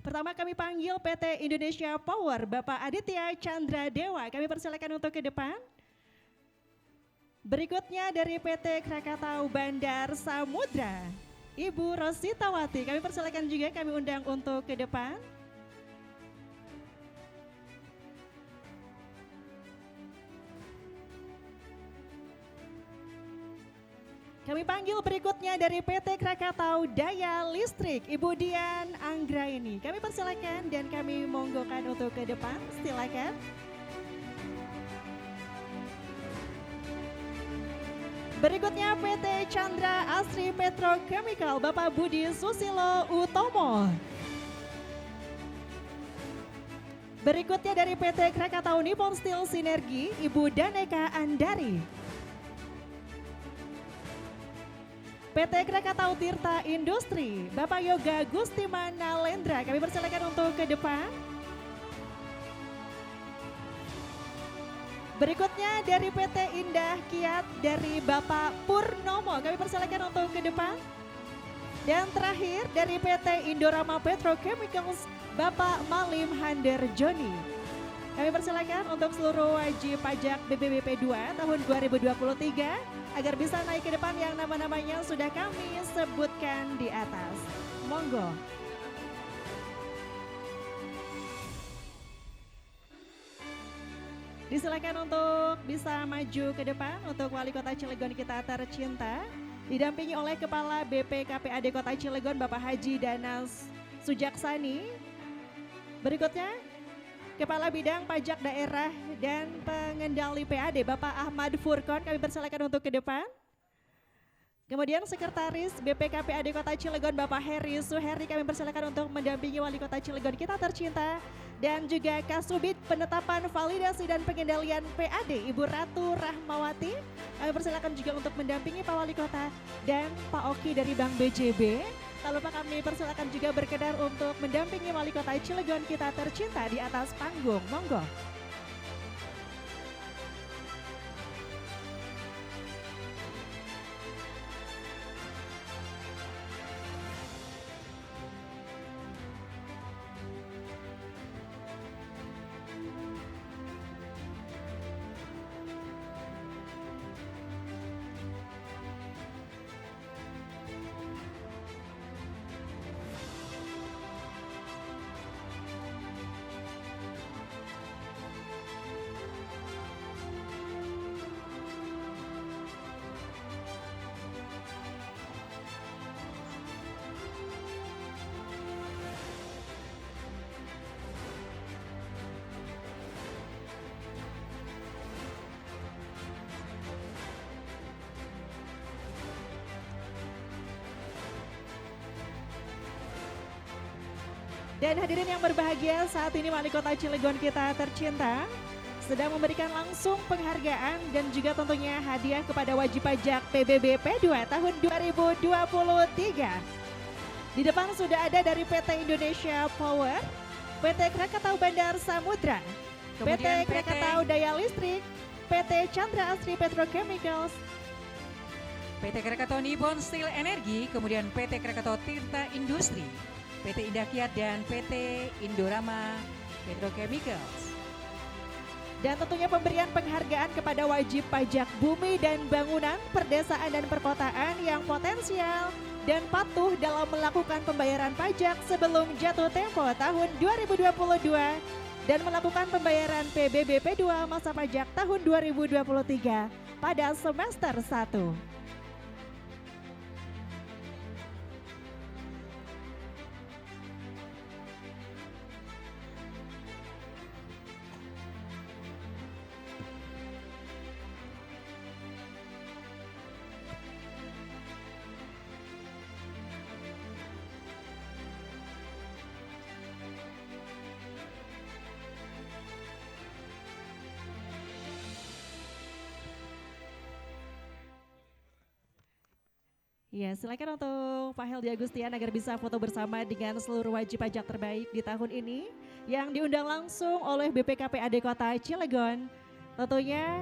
Pertama kami panggil PT Indonesia Power, Bapak Aditya Chandra Dewa. Kami persilakan untuk ke depan. Berikutnya dari PT Krakatau Bandar Samudra, Ibu Rositawati. Kami persilakan juga, kami undang untuk ke depan. Kami panggil berikutnya dari PT Krakatau Daya Listrik, Ibu Dian Anggraini. Kami persilakan dan kami monggokan untuk ke depan, silakan. Berikutnya PT Chandra Asri Petrochemical, Bapak Budi Susilo Utomo. Berikutnya dari PT Krakatau Nippon Steel Sinergi, Ibu Daneka Andari. PT Krakatau Tirta Industri, Bapak Yoga Gustimana Lendra. Kami persilakan untuk ke depan. Berikutnya dari PT Indah Kiat dari Bapak Purnomo. Kami persilakan untuk ke depan. Dan terakhir dari PT Indorama Petrochemicals, Bapak Malim Hander Joni. Kami persilakan untuk seluruh wajib pajak BPBP 2 tahun 2023 agar bisa naik ke depan yang nama-namanya sudah kami sebutkan di atas. Monggo. Disilakan untuk bisa maju ke depan untuk Wali Kota Cilegon kita tercinta. Didampingi oleh Kepala BPKPAD Kota Cilegon Bapak Haji Danas Sujaksani. Berikutnya Kepala Bidang Pajak Daerah dan Pengendali PAD Bapak Ahmad Furkon, kami persilakan untuk ke depan. Kemudian Sekretaris BPKPAD Kota Cilegon Bapak Heri Suherdi, kami persilakan untuk mendampingi Wali Kota Cilegon kita tercinta. Dan juga Kasubid Penetapan Validasi dan Pengendalian PAD Ibu Ratu Rahmawati, kami persilakan juga untuk mendampingi Pak Wali Kota dan Pak Oki dari Bank BJB. Tak lupa kami persilakan juga berkedar untuk mendampingi Wali Kota Cilegon kita tercinta di atas panggung. Monggo. Dan hadirin yang berbahagia, saat ini Wali Kota Cilegon kita tercinta sedang memberikan langsung penghargaan dan juga tentunya hadiah kepada wajib pajak PBBP 2 tahun 2023. Di depan sudah ada dari PT Indonesia Power, PT Krakatau Bandar Samudra, Kemudian PT Krakatau Daya Listrik, PT Chandra Asri Petrochemicals, PT Krakatau Nippon Steel Energi, kemudian PT Krakatau Tirta Industri, PT Indah Kiat dan PT Indorama Petrochemicals. Dan tentunya pemberian penghargaan kepada wajib pajak bumi dan bangunan, perdesaan dan perkotaan yang potensial dan patuh dalam melakukan pembayaran pajak sebelum jatuh tempo tahun 2022 dan melakukan pembayaran PBBP 2 masa pajak tahun 2023 pada semester 1. Ya, silakan untuk Pak Heldi Agustian agar bisa foto bersama dengan seluruh wajib pajak terbaik di tahun ini yang diundang langsung oleh BPKPAD Kota Cilegon. Tentunya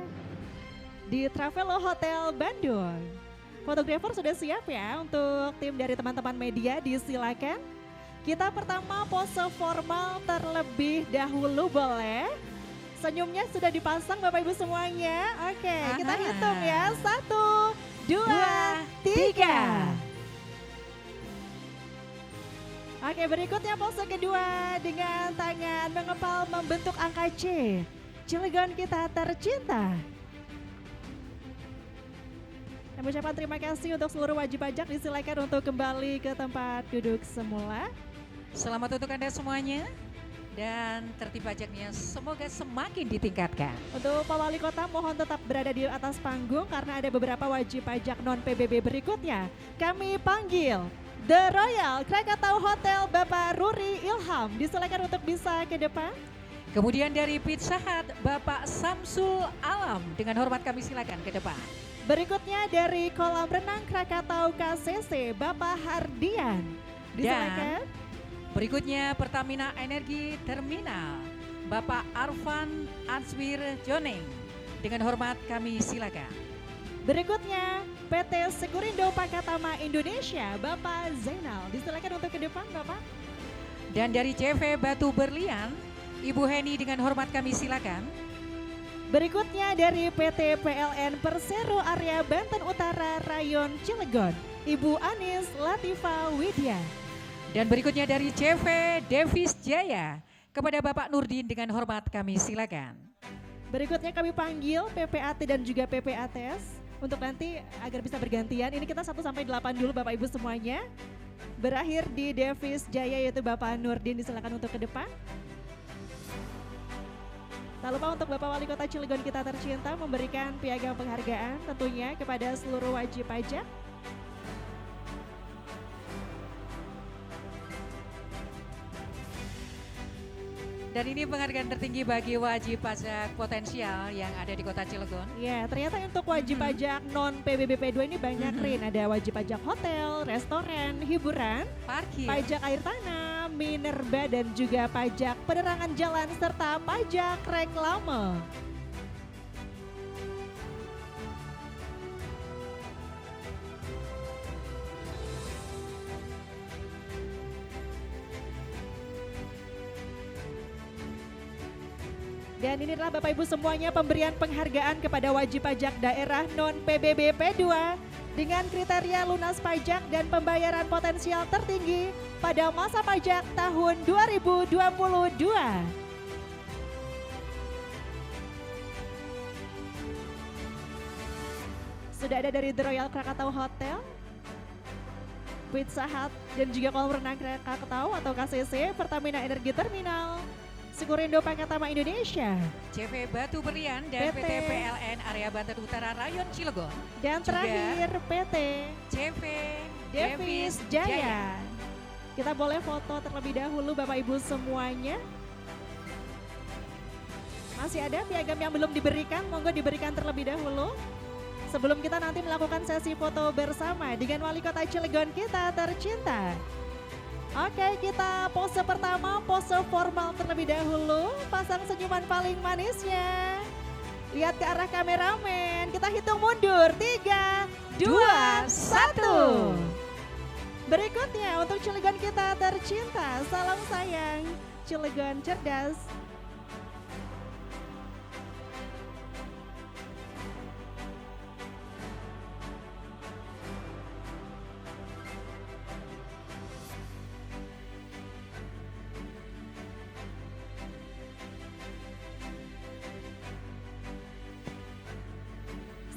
di Travelo Hotel Bandung. Fotografer sudah siap ya untuk tim dari teman-teman media, disilakan. Kita pertama pose formal terlebih dahulu boleh. Senyumnya sudah dipasang Bapak Ibu semuanya. Oke, kita hitung ya. 1, 2, 3. Oke, berikutnya pose kedua dengan tangan mengepal membentuk angka C. Cilegon kita tercinta. Kami ucapkan terima kasih untuk seluruh wajib pajak, disilakan untuk kembali ke tempat duduk semula. Selamat untuk Anda semuanya dan tertib pajaknya semoga semakin ditingkatkan. Untuk Pak Wali Kota mohon tetap berada di atas panggung karena ada beberapa wajib pajak non-PBB berikutnya. Kami panggil The Royal Krakatau Hotel Bapak Ruri Ilham, disilakan untuk bisa ke depan. Kemudian dari Pizza Hut Bapak Samsul Alam, dengan hormat kami silakan ke depan. Berikutnya dari Kolam Renang Krakatau KCC Bapak Hardian, disilakan. Dan berikutnya Pertamina Energi Terminal Bapak Arfan Answir Joneng, dengan hormat kami silakan. Berikutnya PT Sekurindo Pakatama Indonesia Bapak Zainal, disilakan untuk ke depan Bapak. Dan dari CV Batu Berlian Ibu Heni, dengan hormat kami silakan. Berikutnya dari PT PLN Persero Area Banten Utara Rayon Cilegon Ibu Anis Latifa Widya. Dan berikutnya dari CV Davis Jaya kepada Bapak Nurdin, dengan hormat kami silakan. Berikutnya kami panggil PPAT dan juga PPATS untuk nanti agar bisa bergantian. Ini kita 1 sampai 8 dulu Bapak Ibu semuanya. Berakhir di Davis Jaya yaitu Bapak Nurdin, disilakan untuk ke depan. Tak lupa untuk Bapak Wali Kota Cilegon kita tercinta memberikan piagam penghargaan tentunya kepada seluruh wajib pajak. Dan ini penghargaan tertinggi bagi wajib pajak potensial yang ada di Kota Cilegon. Ya, ternyata untuk wajib pajak non PBBP 2 ini banyak Rin. Ada wajib pajak hotel, restoran, hiburan, parkir, pajak air tanah, minerba dan juga pajak penerangan jalan serta pajak reklame. Dan ini adalah Bapak Ibu semuanya pemberian penghargaan kepada wajib pajak daerah non-PBBP 2 dengan kriteria lunas pajak dan pembayaran potensial tertinggi pada masa pajak tahun 2022. Sudah ada dari The Royal Krakatau Hotel, Pizza Hut dan juga Kolam Renang Krakatau atau KCC, Pertamina Energi Terminal, Sekurindo Pakatama Indonesia, CV Batu Berlian dan PT PLN Area Banten Utara Rayon Cilegon. Dan terakhir PT CV Davis Jaya. Kita boleh foto terlebih dahulu Bapak Ibu semuanya. Masih ada piagam yang belum diberikan, monggo diberikan terlebih dahulu. Sebelum kita nanti melakukan sesi foto bersama dengan Wali Kota Cilegon kita tercinta. Oke, kita pose pertama, pose formal terlebih dahulu. Pasang senyuman paling manisnya. Lihat ke arah kameramen. Kita hitung mundur. 3, 2, 1. Berikutnya untuk Cilegon kita tercinta. Salam sayang, Cilegon cerdas.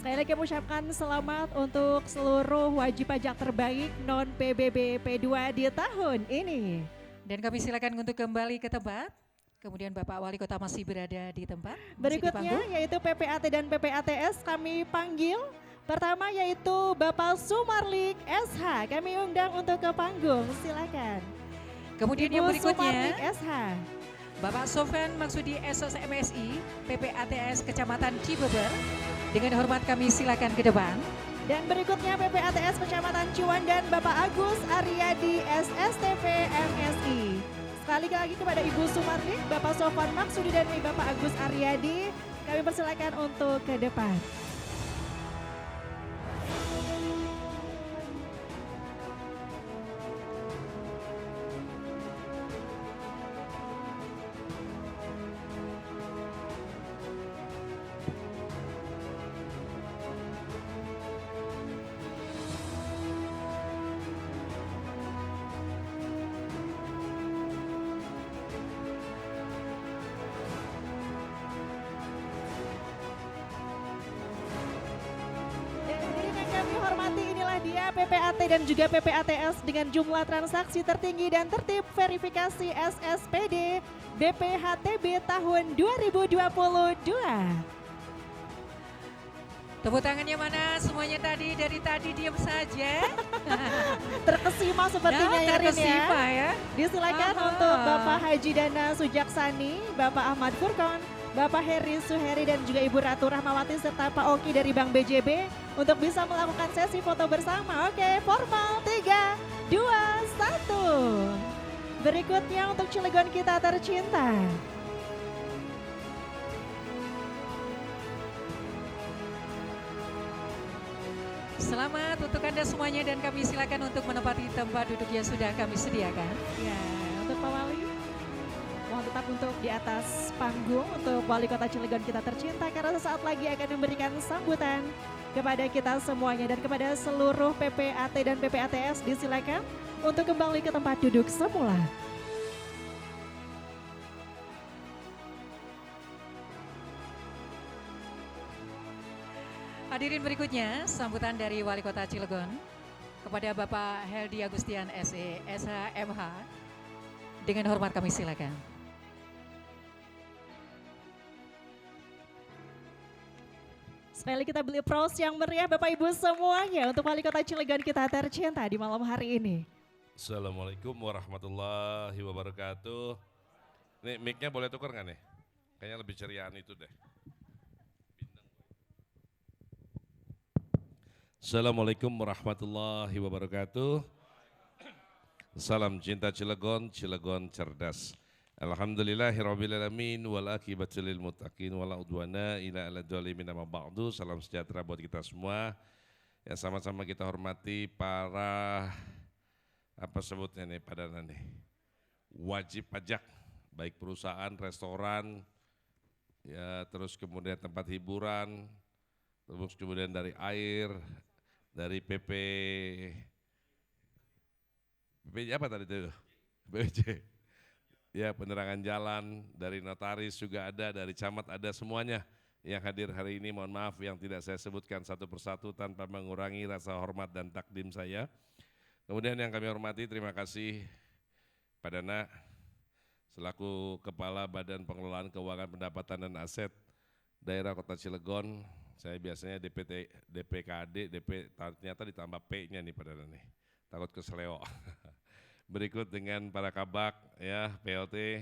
Sekali lagi kami ucapkan selamat untuk seluruh wajib pajak terbaik non PBB P2 di tahun ini. Dan kami silakan untuk kembali ke tempat. Kemudian Bapak Wali Kota masih berada di tempat. Masih di Berikutnya panggung. yaitu PPAT dan PPATS kami panggil. Pertama yaitu Bapak Sumarlik SH. Kami undang untuk ke panggung. Silakan. Kemudian Ibu yang berikutnya Sumarlik SH. Bapak Sofyan Maksudi SOS MSI PPATS Kecamatan Cibeber. Dengan hormat kami silakan ke depan. Dan berikutnya PPATS Kecamatan Ciwandan Bapak Agus Aryadi SSTV MSI. Sekali lagi kepada Ibu Sumarlik, Bapak Sofyan Maksudi dan Bapak Agus Aryadi, kami persilakan untuk ke depan. PPAT dan juga PPATS dengan jumlah transaksi tertinggi dan tertib verifikasi SSPD BPHTB tahun 2022. Tepuk tangannya mana semuanya tadi, dari tadi diam saja. Terkesima sepertinya ya, terkesima ya. Disilakan untuk Bapak Haji Dana Sujaksani, Bapak Ahmad Furkon, Bapak Heri Suheri dan juga Ibu Ratu Rahmawati serta Pak Oki dari Bank BJB untuk bisa melakukan sesi foto bersama. Oke, formal 3, 2, 1. Berikutnya untuk Cilegon kita tercinta. Selamat untuk Anda semuanya dan kami silakan untuk menempati tempat duduk yang sudah kami sediakan. Ya, untuk Pak Wali, mohon tetap untuk di atas panggung untuk Wali Kota Cilegon kita tercinta karena sesaat lagi akan memberikan sambutan kepada kita semuanya dan kepada seluruh PPAT dan PPATS disilakan untuk kembali ke tempat duduk semula. Hadirin berikutnya, sambutan dari Wali Kota Cilegon kepada Bapak Heldi Agustian SE, SHMH. Dengan hormat kami silakan. Sekali kita beli pros yang meriah Bapak Ibu semuanya untuk Wali Kota Cilegon kita tercinta di malam hari ini. Assalamualaikum warahmatullahi wabarakatuh. Nih mic-nya boleh tukar nggak nih? Kayaknya lebih ceriaan itu deh. Assalamualaikum warahmatullahi wabarakatuh. Salam cinta Cilegon, Cilegon cerdas. Alhamdulillahirrabbilalamin wal akibatu lil muttaqin wala udwana ila ala dzalimin amma ba'du. Salam sejahtera buat kita semua. Ya sama-sama kita hormati para apa sebutnya nih pada nih wajib pajak baik perusahaan, restoran, ya terus kemudian tempat hiburan, terus kemudian dari air, dari PP apa tadi itu? BPJ. Ya penerangan jalan, dari notaris juga ada, dari camat ada, semuanya yang hadir hari ini mohon maaf yang tidak saya sebutkan satu persatu tanpa mengurangi rasa hormat dan takdim saya. Kemudian yang kami hormati terima kasih Pak Dana selaku Kepala Badan Pengelolaan Keuangan Pendapatan dan Aset Daerah Kota Cilegon. Saya biasanya DPKAD, ternyata ditambah P-nya nih Pak Dana nih, takut keseleo. Berikut dengan para kabak ya PLT,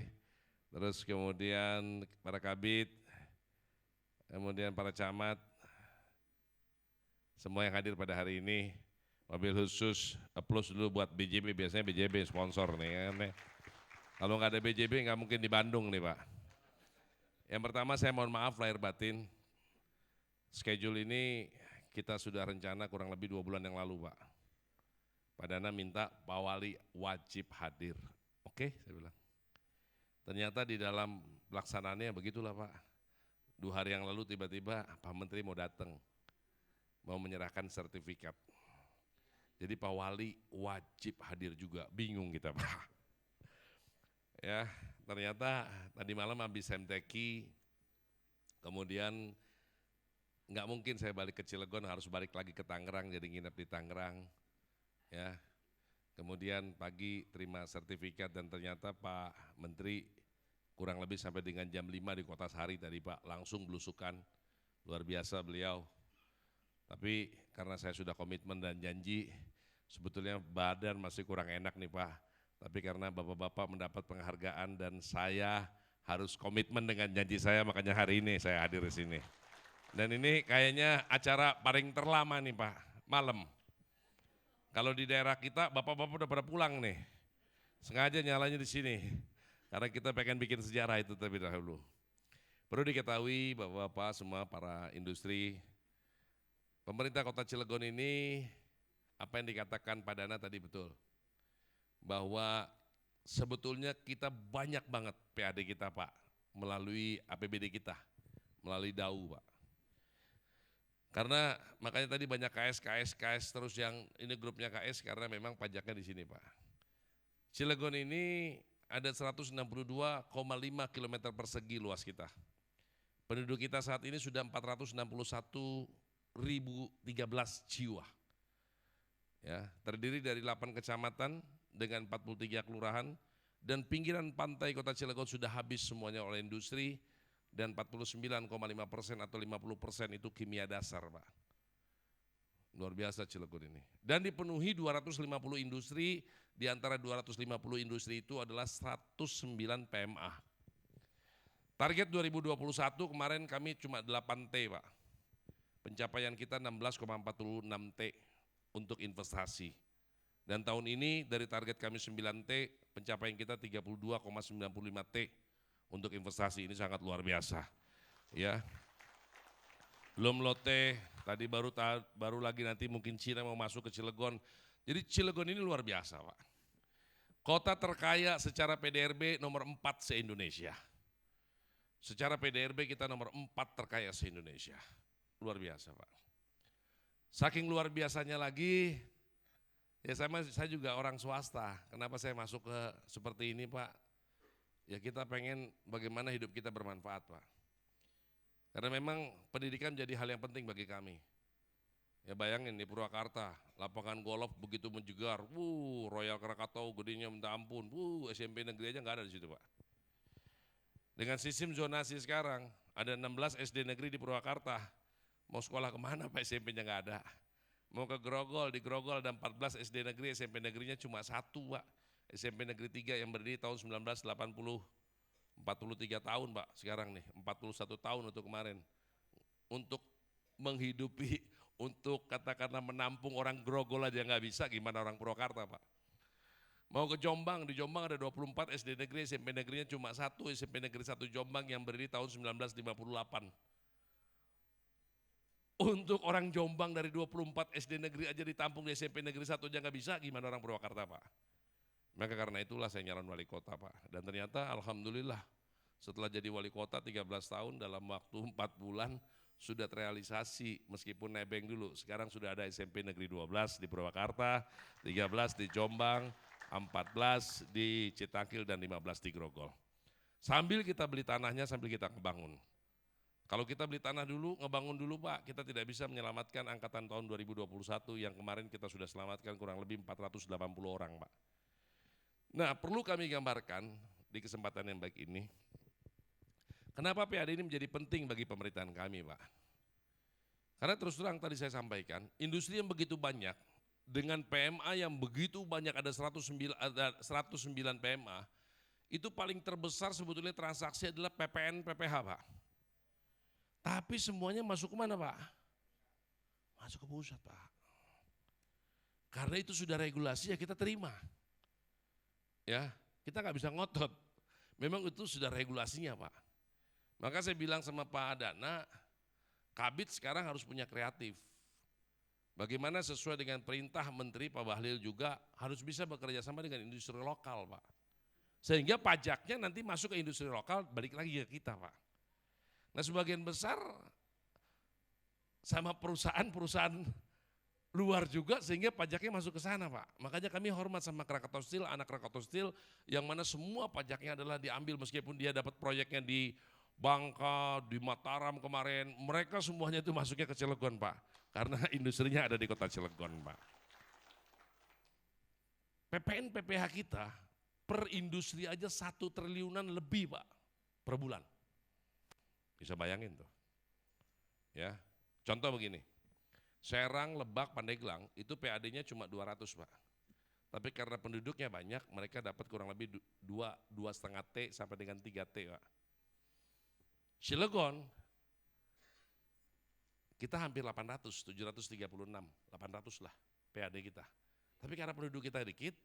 terus kemudian para kabit, kemudian para camat, semua yang hadir pada hari ini. Mobil khusus plus dulu buat BJB, biasanya BJB sponsor nih kan. Kalau nggak ada BJB nggak mungkin di Bandung nih Pak. Yang pertama saya mohon maaf lahir batin, schedule ini kita sudah rencana kurang lebih 2 bulan yang lalu Pak. Pak Dana minta Pak Wali wajib hadir. Oke, saya bilang. Ternyata di dalam pelaksanaannya begitulah Pak. 2 hari yang lalu tiba-tiba Pak Menteri mau datang, mau menyerahkan sertifikat. Jadi Pak Wali wajib hadir juga, bingung kita Pak. Ya, ternyata tadi malam habis MTQ, kemudian nggak mungkin saya balik ke Cilegon harus balik lagi ke Tangerang jadi nginep di Tangerang. Ya. Kemudian pagi terima sertifikat dan ternyata Pak Menteri kurang lebih sampai dengan jam 5 di Kota Sari tadi Pak, langsung belusukan, luar biasa beliau. Tapi karena saya sudah komitmen dan janji, sebetulnya badan masih kurang enak nih Pak. Tapi karena Bapak-Bapak mendapat penghargaan dan saya harus komitmen dengan janji saya, makanya hari ini saya hadir di sini. Dan ini kayaknya acara paling terlama nih Pak, malam. Kalau di daerah kita Bapak-Bapak udah pada pulang nih, sengaja nyalanya di sini. Karena kita pengen bikin sejarah itu terlebih dahulu. Perlu diketahui Bapak-Bapak semua para industri, pemerintah Kota Cilegon ini apa yang dikatakan Pak Dana tadi betul. Bahwa sebetulnya kita banyak banget PAD kita Pak, melalui APBD kita, melalui DAU Pak. Karena makanya tadi banyak KS terus yang ini grupnya KS karena memang pajaknya di sini Pak. Cilegon ini ada 162,5 km persegi luas kita. Penduduk kita saat ini sudah 461.013 jiwa. Ya, terdiri dari 8 kecamatan dengan 43 kelurahan dan pinggiran pantai Kota Cilegon sudah habis semuanya oleh industri. Dan 49,5% atau 50% itu kimia dasar Pak. Luar biasa Cilegon ini. Dan dipenuhi 250 industri, di antara 250 industri itu adalah 109 PMA. Target 2021 kemarin kami cuma 8 T Pak. Pencapaian kita 16,46 T untuk investasi. Dan tahun ini dari target kami 9 T, pencapaian kita 32,95 T. Untuk investasi ini sangat luar biasa, ya. Belum lote, tadi baru lagi nanti mungkin Cina mau masuk ke Cilegon. Jadi Cilegon ini luar biasa Pak. Kota terkaya secara PDRB nomor 4 se-Indonesia. Secara PDRB kita nomor 4 terkaya se-Indonesia. Luar biasa Pak. Saking luar biasanya lagi, ya saya juga orang swasta. Kenapa saya masuk ke seperti ini Pak? Ya kita pengen bagaimana hidup kita bermanfaat Pak. Karena memang pendidikan jadi hal yang penting bagi kami. Ya bayangin di Purwakarta, lapangan golf begitu menjegar, Royal Krakatau gedenya minta ampun, SMP negeri aja nggak ada di situ Pak. Dengan sistem zonasi sekarang, ada 16 SD negeri di Purwakarta, mau sekolah kemana Pak SMP-nya nggak ada. Mau ke Grogol, di Grogol ada 14 SD negeri, SMP negerinya cuma 1 Pak. SMP Negeri 3 yang berdiri tahun 1980, 43 tahun Pak sekarang nih, 41 tahun untuk kemarin. Untuk menghidupi, untuk katakanlah menampung orang Grogol aja nggak bisa, gimana orang Purwakarta Pak. Mau ke Jombang, di Jombang ada 24 SD negeri, SMP negerinya cuma 1, SMP Negeri 1 Jombang yang berdiri tahun 1958. Untuk orang Jombang dari 24 SD negeri aja ditampung di SMP Negeri 1 aja nggak bisa, gimana orang Purwakarta Pak. Maka karena itulah saya nyalon wali kota Pak. Dan ternyata alhamdulillah setelah jadi wali kota 13 tahun dalam waktu 4 bulan sudah terrealisasi meskipun nebeng dulu. Sekarang sudah ada SMP Negeri 12 di Purwakarta, 13 di Jombang, 14 di Citangkil dan 15 di Grogol. Sambil kita beli tanahnya, sambil kita ngebangun. Kalau kita beli tanah dulu, ngebangun dulu Pak, kita tidak bisa menyelamatkan angkatan tahun 2021 yang kemarin kita sudah selamatkan kurang lebih 480 orang Pak. Nah perlu kami gambarkan di kesempatan yang baik ini, kenapa PAD ini menjadi penting bagi pemerintahan kami Pak. Karena terus terang tadi saya sampaikan, industri yang begitu banyak, dengan PMA yang begitu banyak ada 109 PMA, itu paling terbesar sebetulnya transaksi adalah PPN PPH Pak. Tapi semuanya masuk ke mana Pak? Masuk ke pusat Pak. Karena itu sudah regulasi ya kita terima. Ya, kita nggak bisa ngotot. Memang itu sudah regulasinya Pak. Maka saya bilang sama Pak Dana, Kabid sekarang harus punya kreatif. Bagaimana sesuai dengan perintah Menteri Pak Bahlil juga harus bisa bekerja sama dengan industri lokal Pak. Sehingga pajaknya nanti masuk ke industri lokal balik lagi ke kita Pak. Nah sebagian besar sama perusahaan-perusahaan luar juga sehingga pajaknya masuk ke sana Pak. Makanya kami hormat sama Krakatau Steel, anak Krakatau Steel yang mana semua pajaknya adalah diambil meskipun dia dapat proyeknya di Bangka, di Mataram kemarin, mereka semuanya itu masuknya ke Cilegon Pak. Karena industrinya ada di kota Cilegon Pak. PPN PPH kita per industri aja 1 triliunan lebih Pak per bulan. Bisa bayangin tuh. Ya, contoh begini, Serang, Lebak, Pandeglang itu PAD-nya cuma 200 Pak. Tapi karena penduduknya banyak, mereka dapat kurang lebih 2,5 T sampai dengan 3 T Pak. Cilegon, kita hampir 800, 736, 800 lah PAD kita. Tapi karena penduduk kita dikit,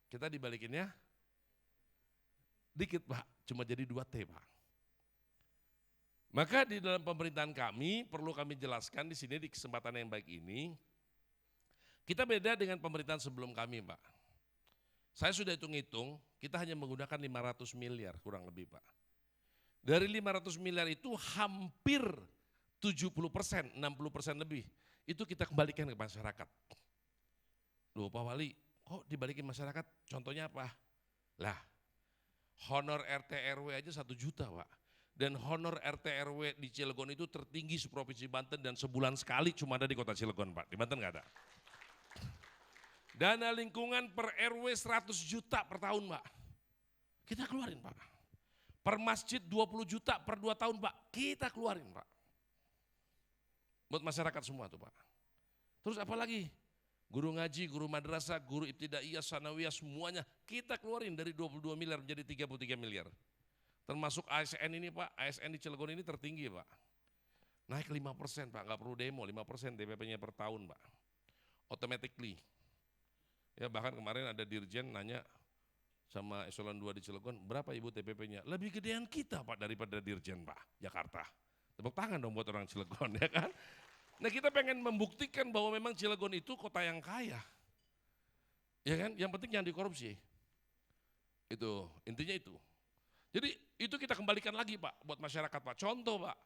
kita dibalikinnya dikit Pak, cuma jadi 2 T Pak. Maka di dalam pemerintahan kami, perlu kami jelaskan di sini di kesempatan yang baik ini, kita beda dengan pemerintahan sebelum kami Pak. Saya sudah hitung-hitung, kita hanya menggunakan 500 miliar kurang lebih Pak. Dari 500 miliar itu hampir 70%, 60% lebih, itu kita kembalikan ke masyarakat. Loh Pak Wali, kok dibalikin masyarakat? Contohnya apa? Lah, honor RT RW aja 1 juta Pak. Dan honor RT RW di Cilegon itu tertinggi seprovinsi Banten dan sebulan sekali cuma ada di kota Cilegon Pak. Di Banten nggak ada. Dana lingkungan per RW 100 juta per tahun Pak. Kita keluarin Pak. Per masjid 20 juta per 2 tahun Pak, kita keluarin Pak. Buat masyarakat semua tuh Pak. Terus apa lagi? Guru ngaji, guru madrasah, guru ibtidaiyah, sanawiyah semuanya kita keluarin dari 22 miliar menjadi 33 miliar. Termasuk ASN ini Pak, ASN di Cilegon ini tertinggi Pak. Naik 5% Pak, nggak perlu demo, 5% DPP-nya per tahun Pak. Automatically. Ya bahkan kemarin ada dirjen nanya, sama eselon 2 di Cilegon, berapa ibu TPP-nya? Lebih gedean kita Pak daripada dirjen Pak, Jakarta. Tepuk tangan dong buat orang Cilegon ya kan. Nah kita pengen membuktikan bahwa memang Cilegon itu kota yang kaya. Ya kan, yang penting jangan dikorupsi. Itu, intinya itu. Jadi itu kita kembalikan lagi Pak buat masyarakat Pak. Contoh Pak,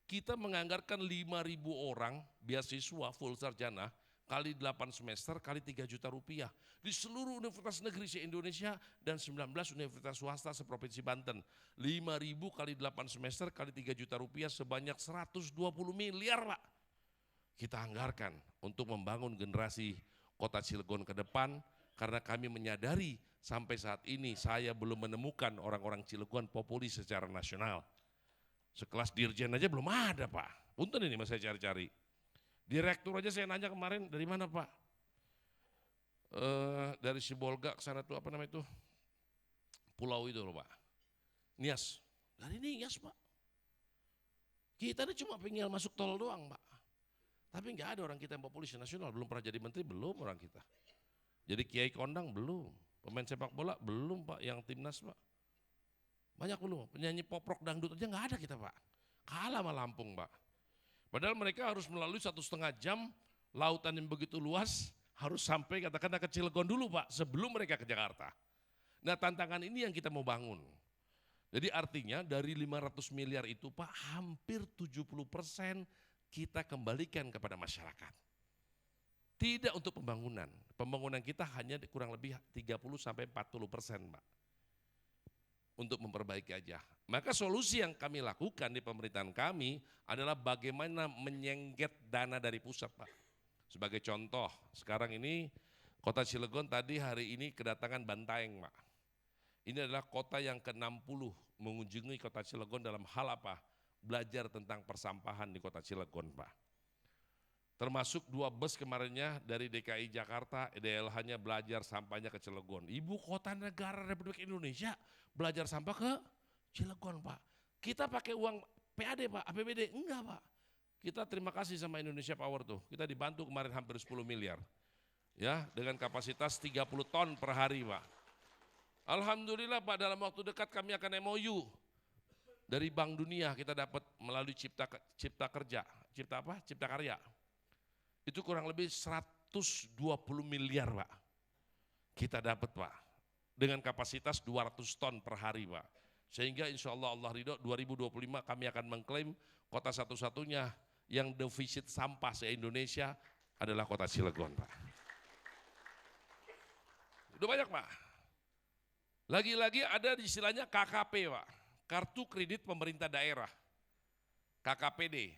kita menganggarkan 5.000 orang beasiswa full sarjana, kali 8 semester, kali 3 juta rupiah. Di seluruh universitas negeri se-Indonesia dan 19 universitas swasta seprovinsi Banten. 5.000 kali 8 semester, kali 3 juta rupiah sebanyak 120 miliar Pak. Kita anggarkan untuk membangun generasi kota Cilegon ke depan, karena kami menyadari sampai saat ini saya belum menemukan orang-orang Cilegon populis secara nasional. Sekelas dirjen aja belum ada Pak. Punten ini mas saya cari-cari. Direktur aja saya nanya kemarin, dari mana Pak? Dari Sibolga ke sana tuh apa namanya itu? Pulau itu loh Pak. Nias. Dari Nias Pak. Kita ini cuma tinggal masuk tol doang Pak. Tapi nggak ada orang kita yang populis nasional, belum pernah jadi menteri, belum orang kita. Jadi Kiai Kondang belum, pemain sepak bola belum Pak, yang timnas Pak. Banyak belum, penyanyi pop rock dangdut aja nggak ada kita Pak. Kalah sama Lampung Pak. Padahal mereka harus melalui 1,5 jam lautan yang begitu luas, harus sampai katakanlah ke Cilegon dulu Pak, sebelum mereka ke Jakarta. Nah tantangan ini yang kita mau bangun. Jadi artinya dari 500 miliar itu Pak, hampir 70% kita kembalikan kepada masyarakat. Tidak untuk pembangunan. Pembangunan kita hanya kurang lebih 30-40% Pak. Untuk memperbaiki aja. Maka solusi yang kami lakukan di pemerintahan kami adalah bagaimana menyengget dana dari pusat Pak. Sebagai contoh, sekarang ini kota Cilegon tadi hari ini kedatangan Bantaeng Pak. Ini adalah kota yang ke-60 mengunjungi kota Cilegon dalam hal apa? Belajar tentang persampahan di kota Cilegon Pak. Termasuk 2 bus kemarinnya dari DKI Jakarta, DLH-nya belajar sampahnya ke Cilegon. Ibu kota negara Republik Indonesia belajar sampah ke Cilegon Pak. Kita pakai uang PAD Pak, APBD? Enggak Pak. Kita terima kasih sama Indonesia Power tuh. Kita dibantu kemarin hampir 10 miliar. Ya, dengan kapasitas 30 ton per hari Pak. Alhamdulillah Pak, dalam waktu dekat kami akan MOU. Dari Bank Dunia kita dapat melalui Cipta Kerja, Cipta Karya. Itu kurang lebih 120 miliar Pak. Kita dapat Pak. Dengan kapasitas 200 ton per hari Pak. Sehingga insya Allah ridho 2025 kami akan mengklaim kota satu-satunya yang defisit sampah se-Indonesia adalah kota Cilegon Pak. Udah banyak Pak. Lagi-lagi ada istilahnya KKP Pak. kartu kredit pemerintah daerah, KKPD.